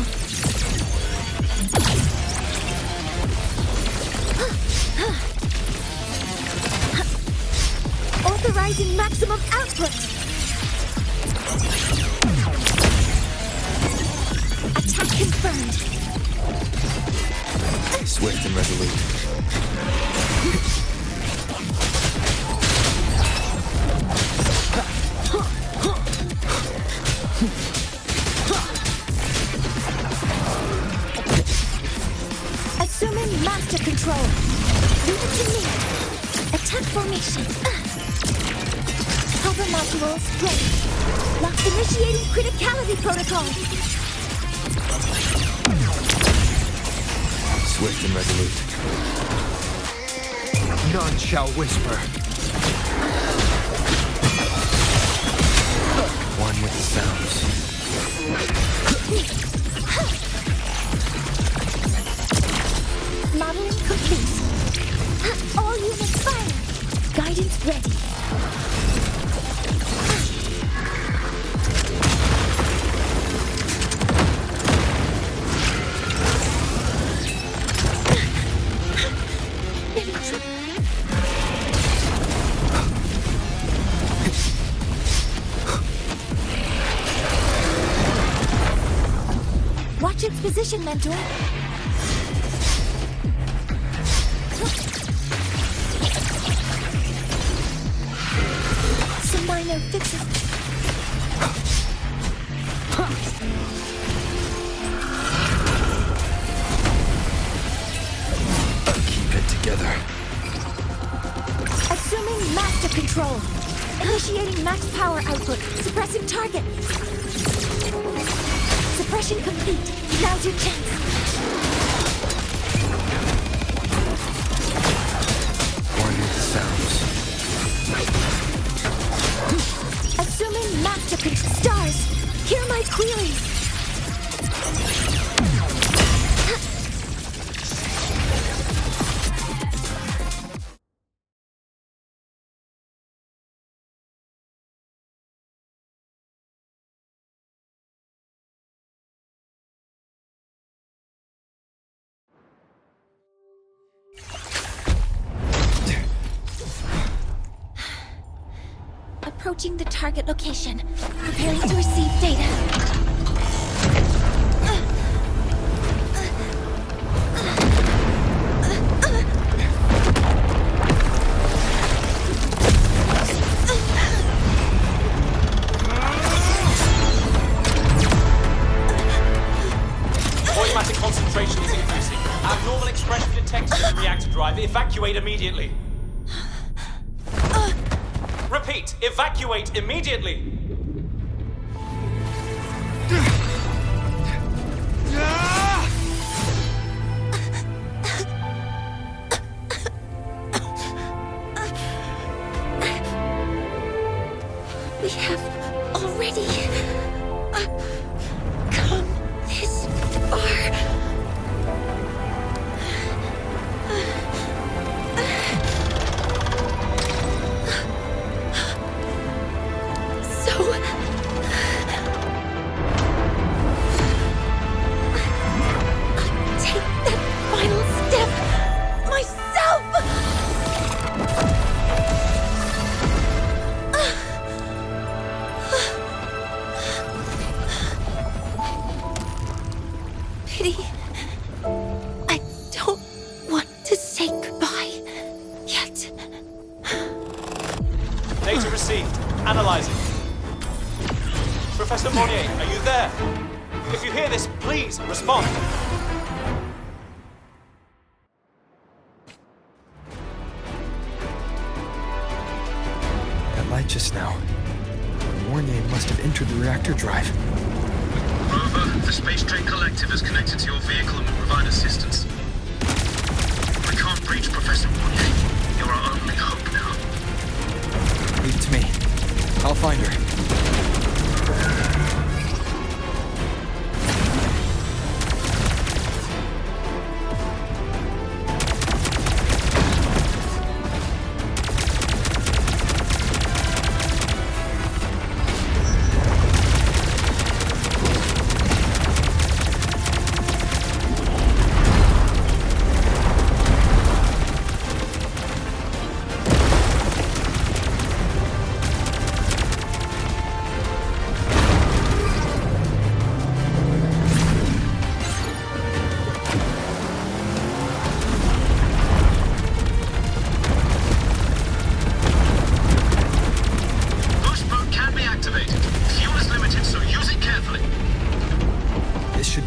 Authorizing maximum output! Attack confirmed. Swift and resolute. Assuming master control. Leave it to me. Attack formation. Hover modules ready. Lock initiating criticality protocol. Swift and resolute. None shall whisper. One with the sounds. Modeling complete. All units fire. Guidance ready. Watch its position, Mentor. Some minor fixes. Keep it together. Assuming master control. Initiating max power output. Suppressing target. Suppression complete. Now's your chance. One with the sounds. Assuming master control. Stars, hear my queries. Approaching the target location. Preparing to receive data. Automatic concentration is increasing. Abnormal expression detected in the reactor drive. Evacuate immediately. Repeat, evacuate immediately! We have already come this far. Data received. Analyzing. Professor Monnier, are you there? If you hear this, please respond. That light just now. Mornay must have entered the reactor drive. Rover, the Space Train Collective is connected to your vehicle and will provide assistance. We can't breach Professor Mornay. You're our only hope now. Leave it to me. I'll find her.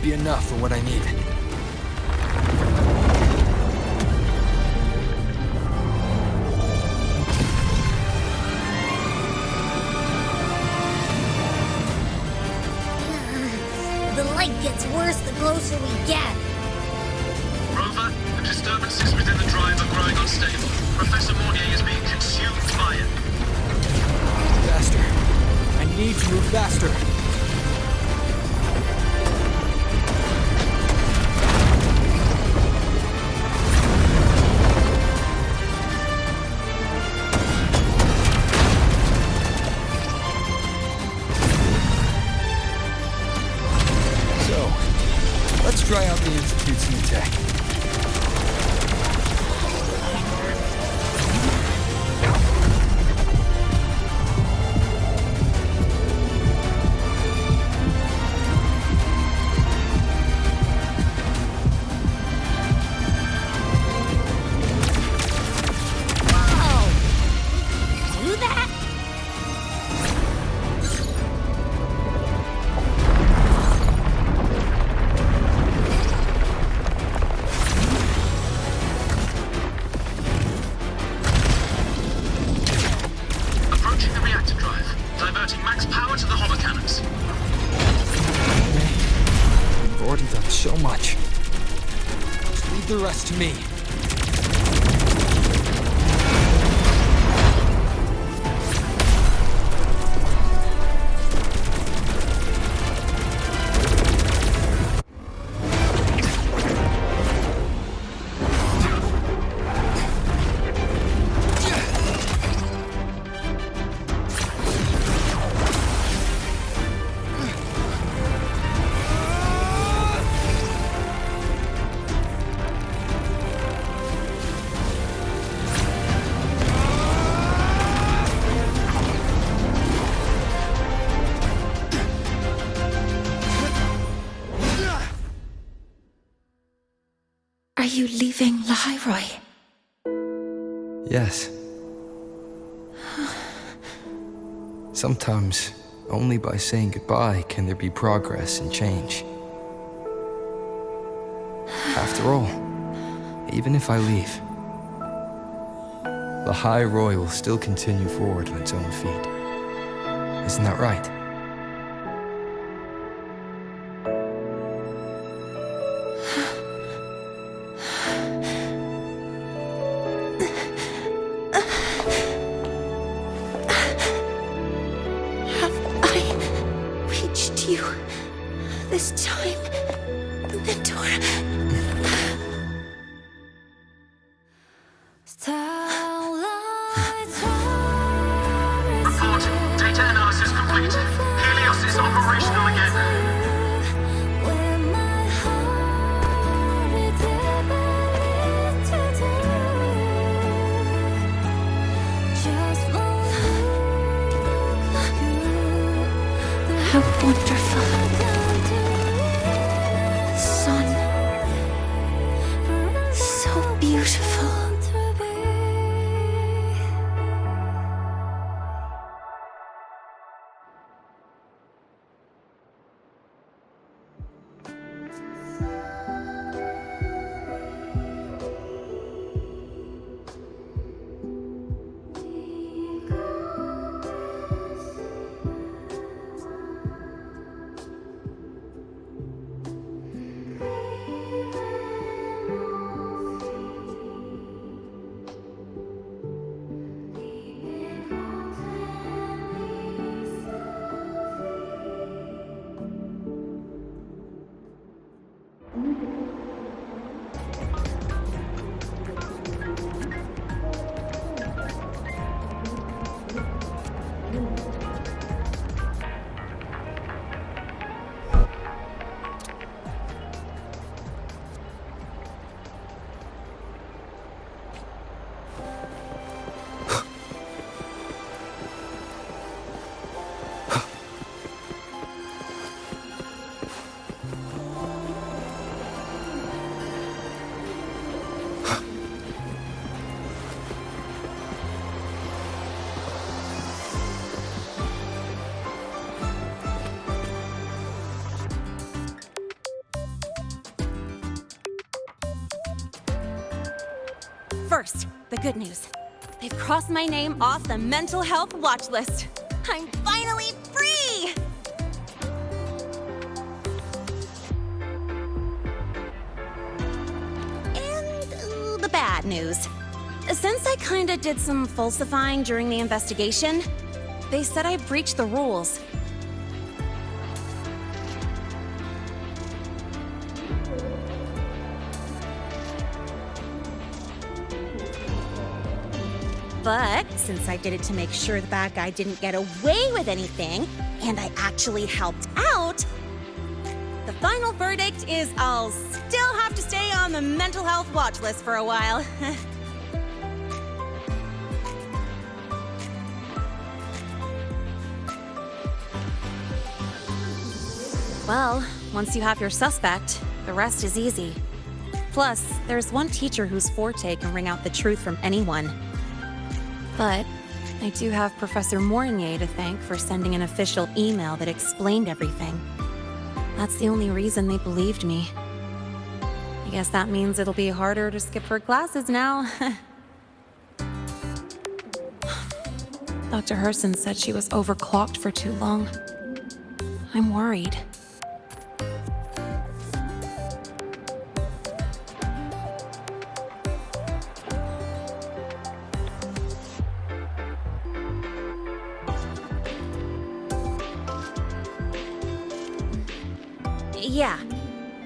Enough for what I need. The light gets worse the closer we get. Rover, the disturbances within the drive are growing unstable. Professor Mornay is being consumed by it. Faster. I need to move faster. Try out the Institute's new tech. The rest to me. Are you leaving Lahai-Roi? Yes. Sometimes, only by saying goodbye can there be progress and change. After all, even if I leave, Lahai-Roi will still continue forward on its own feet. Isn't that right? This time, Mentor. Report. Data analysis complete. Helios is operational again. How wonderful. Beautiful. First, the good news. They've crossed my name off the mental health watch list. I'm finally free! And the bad news. Since I kinda did some falsifying during the investigation, they said I breached the rules. But since I did it to make sure the bad guy didn't get away with anything, and I actually helped out, the final verdict is I'll still have to stay on the mental health watch list for a while. Well, once you have your suspect, the rest is easy. Plus, there's one teacher whose forte can wring out the truth from anyone. But I do have Professor Mornier to thank for sending an official email that explained everything. That's the only reason they believed me. I guess that means it'll be harder to skip her classes now. Dr. Herson said she was overclocked for too long. I'm worried. Yeah,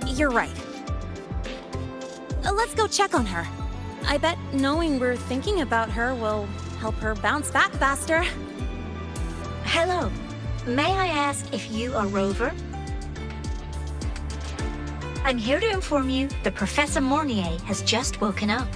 you're right. Let's go check on her. I bet knowing we're thinking about her will help her bounce back faster. Hello. May I ask if you are Rover? I'm here to inform you that Professor Mornier has just woken up.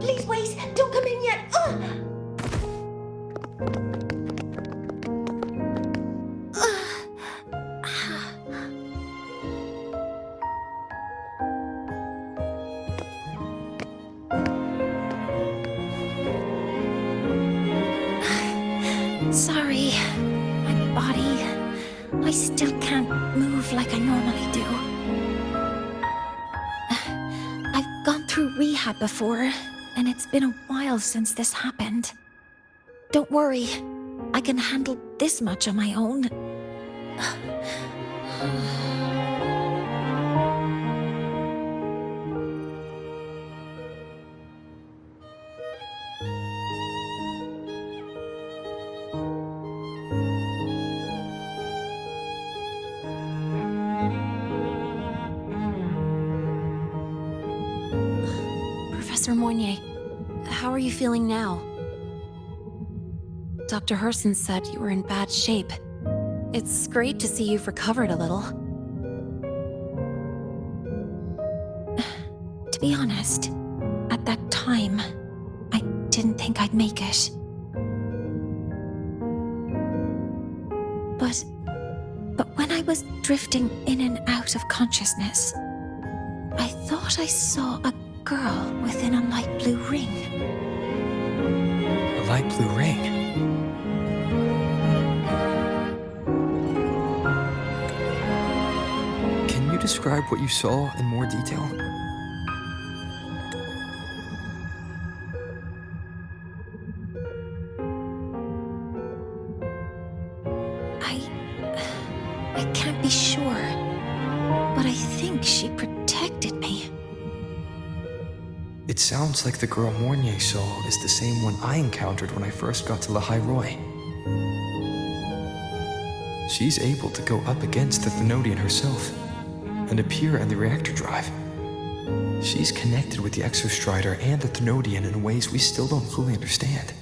Please wait! Don't come in yet! Sorry. My body... I still can't move like I normally do. I've gone through rehab before, and it's been a while since this happened. Don't worry. I can handle this much on my own. Professor Mornier, how are you feeling now? Dr. Herson said you were in bad shape. It's great to see you've recovered a little. To be honest, at that time, I didn't think I'd make it. But when I was drifting in and out of consciousness, I thought I saw a girl within a light blue ring. A light blue ring? Can you describe what you saw in more detail? I can't be sure, but I think she protected me. It sounds like the girl Mornier saw is the same one I encountered when I first got to Lahai-Roi. she's able to go up against the Thenodian herself and appear in the reactor drive. She's connected with the Exostrider and the Thenodian in ways we still don't fully understand.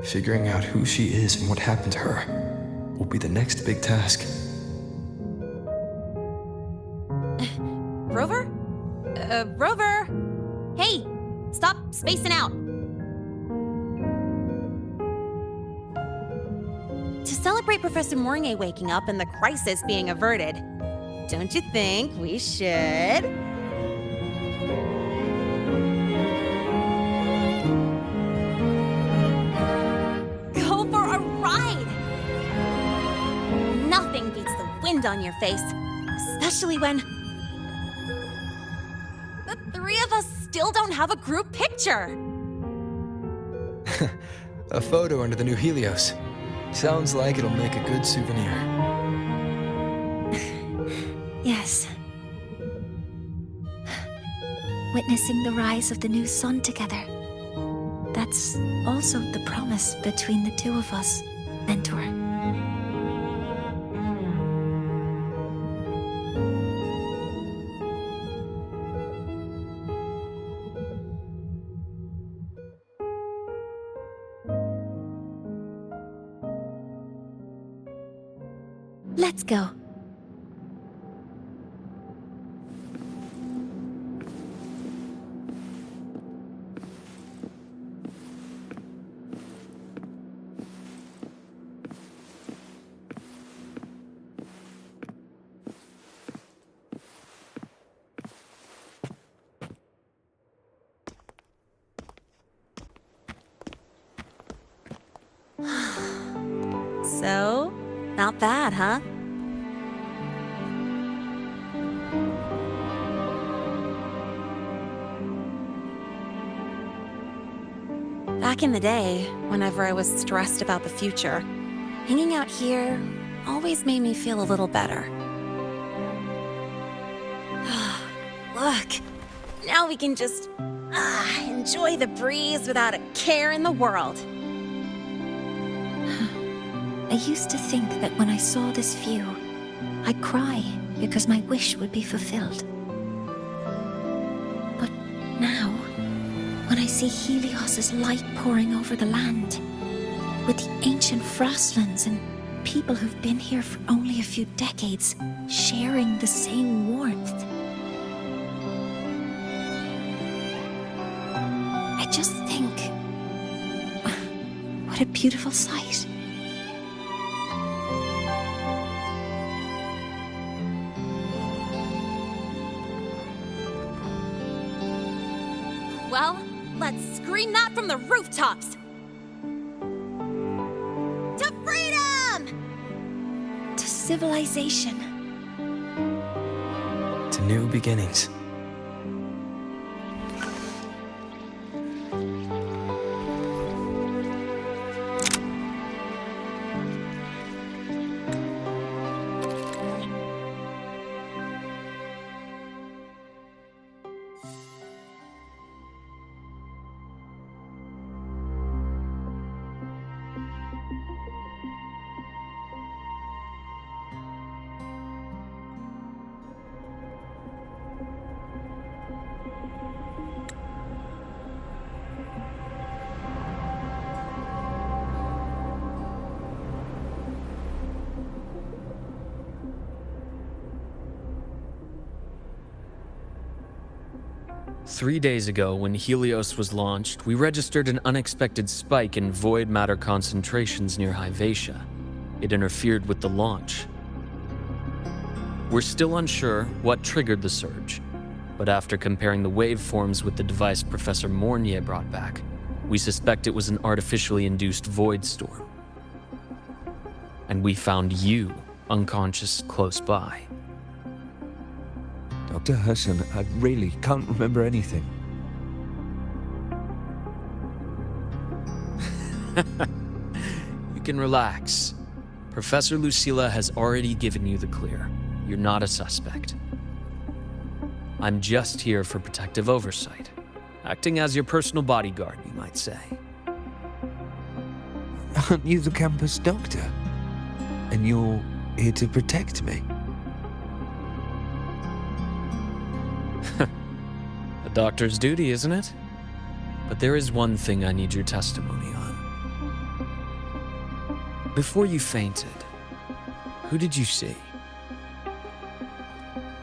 Figuring out who she is and what happened to her will be the next big task. Rover? Rover! Hey! Stop spacing out! To celebrate Professor Mornay waking up and the crisis being averted, don't you think we should? Go for a ride! Nothing beats the wind on your face, especially when the three of us still don't have a group picture. A photo under the new Helios. Sounds like it'll make a good souvenir. Yes. Witnessing the rise of the new sun together. That's also the promise between the two of us, Mentor. Let's go. So, not bad, huh? Back in the day, whenever I was stressed about the future, hanging out here always made me feel a little better. Look, now we can just enjoy the breeze without a care in the world. I used to think that when I saw this view, I'd cry because my wish would be fulfilled. But now, when I see Helios's light pouring over the land, with the ancient frostlands and people who've been here for only a few decades sharing the same warmth, I just think, what a beautiful sight. Well, let's scream that from the rooftops! To freedom! To civilization. To new beginnings. Three days ago, when Helios was launched, we registered an unexpected spike in void matter concentrations near Hyvatia. It interfered with the launch. We're still unsure what triggered the surge, but after comparing the waveforms with the device Professor Mornier brought back, we suspect it was an artificially induced void storm. And we found you unconscious close by. Dr. Hudson, I really can't remember anything. You can relax. Professor Lucilla has already given you the clear. You're not a suspect. I'm just here for protective oversight, acting as your personal bodyguard, you might say. Aren't you the campus doctor? And you're here to protect me? A doctor's duty, isn't it? But there is one thing I need your testimony on. Before you fainted, who did you see?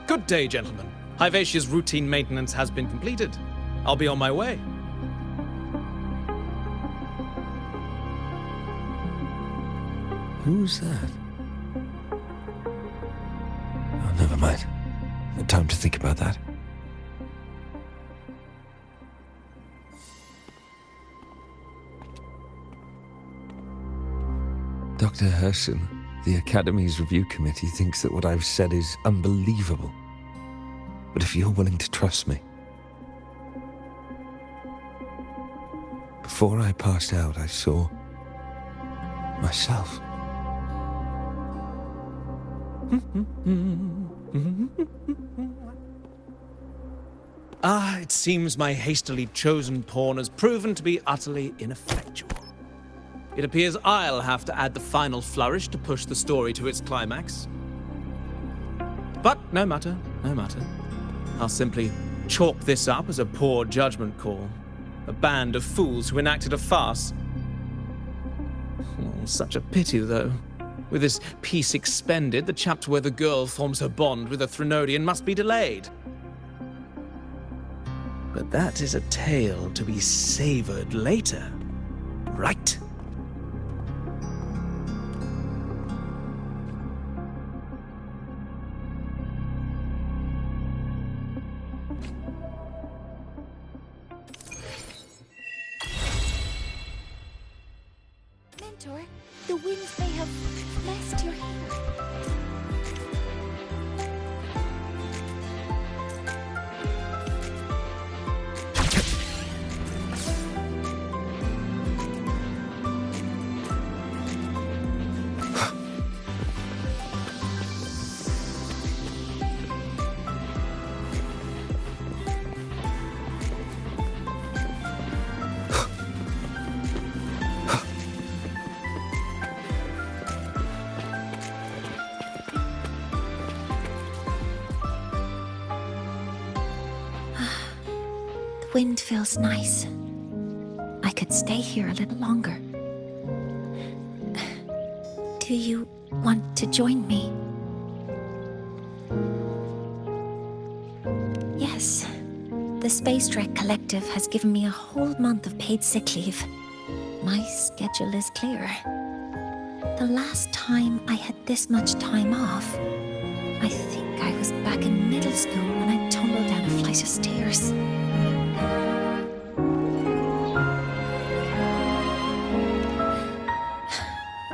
Good day, gentlemen. Hyvatia's routine maintenance has been completed. I'll be on my way. Who's that? Oh, never mind. No time to think about that. Dr. Herson, the Academy's review committee thinks that what I've said is unbelievable. But if you're willing to trust me... Before I passed out, I saw... myself. It seems my hastily chosen pawn has proven to be utterly ineffectual. It appears I'll have to add the final flourish to push the story to its climax. But no matter, no matter. I'll simply chalk this up as a poor judgment call. A band of fools who enacted a farce. Oh, such a pity, though. With this piece expended, the chapter where the girl forms her bond with a Threnodian must be delayed. But that is a tale to be savored later, right? Mentor, the winds may have messed your hair. Wind feels nice. I could stay here a little longer. Do you want to join me? Yes. The Space Trek Collective has given me a whole month of paid sick leave. My schedule is clear. The last time I had this much time off, I think I was back in middle school when I tumbled down a flight of stairs.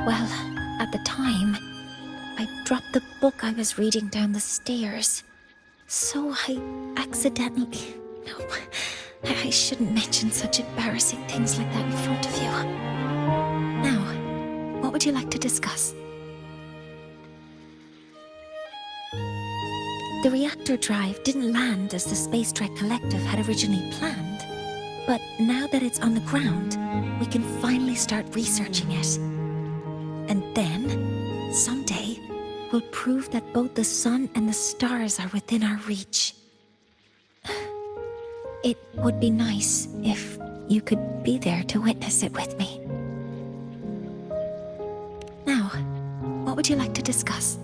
Well, at the time, I dropped the book I was reading down the stairs. So I accidentally... No, I shouldn't mention such embarrassing things like that in front of you. Now, what would you like to discuss? The reactor drive didn't land as the Space Trek Collective had originally planned. But now that it's on the ground, we can finally start researching it. And then, someday, we'll prove that both the sun and the stars are within our reach. It would be nice if you could be there to witness it with me. Now, what would you like to discuss?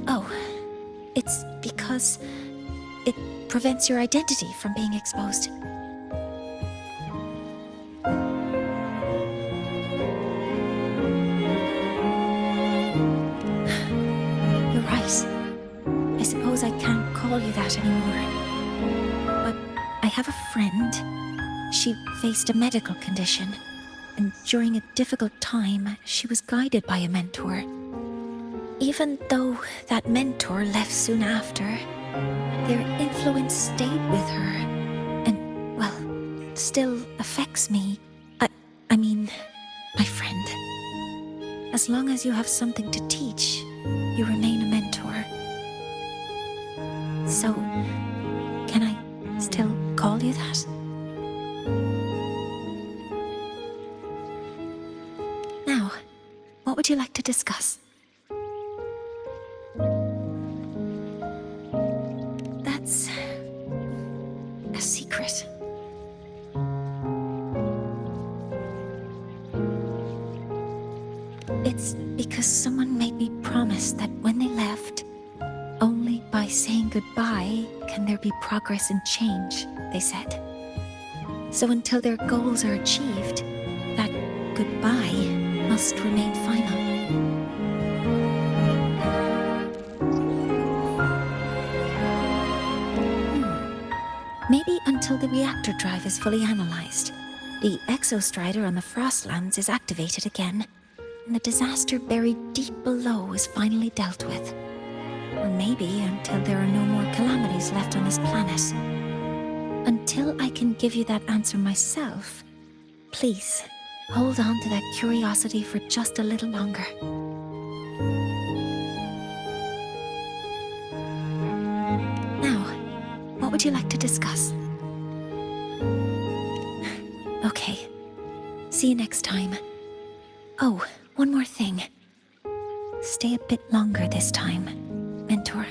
Oh, it's because it prevents your identity from being exposed. I suppose I can't call you that anymore. But I have a friend. She faced a medical condition, and during a difficult time, she was guided by a mentor. Even though that mentor left soon after, their influence stayed with her, and, well, still affects me. I mean, my friend. As long as you have something to teach, you remain a mentor. So, can I still call you that? discuss? That's a secret. It's because someone made me promise that when they left, only by saying goodbye can there be progress and change, they said. So until their goals are achieved, that goodbye must remain final. Maybe until the reactor drive is fully analyzed, the exostrider on the Frostlands is activated again, and the disaster buried deep below is finally dealt with. Or maybe until there are no more calamities left on this planet. Until I can give you that answer myself, please, hold on to that curiosity for just a little longer. Now, what would you like to discuss? Okay. See you next time. Oh, one more thing. Stay a bit longer this time, Mentor.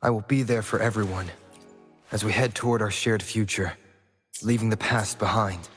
I will be there for everyone as we head toward our shared future, leaving the past behind.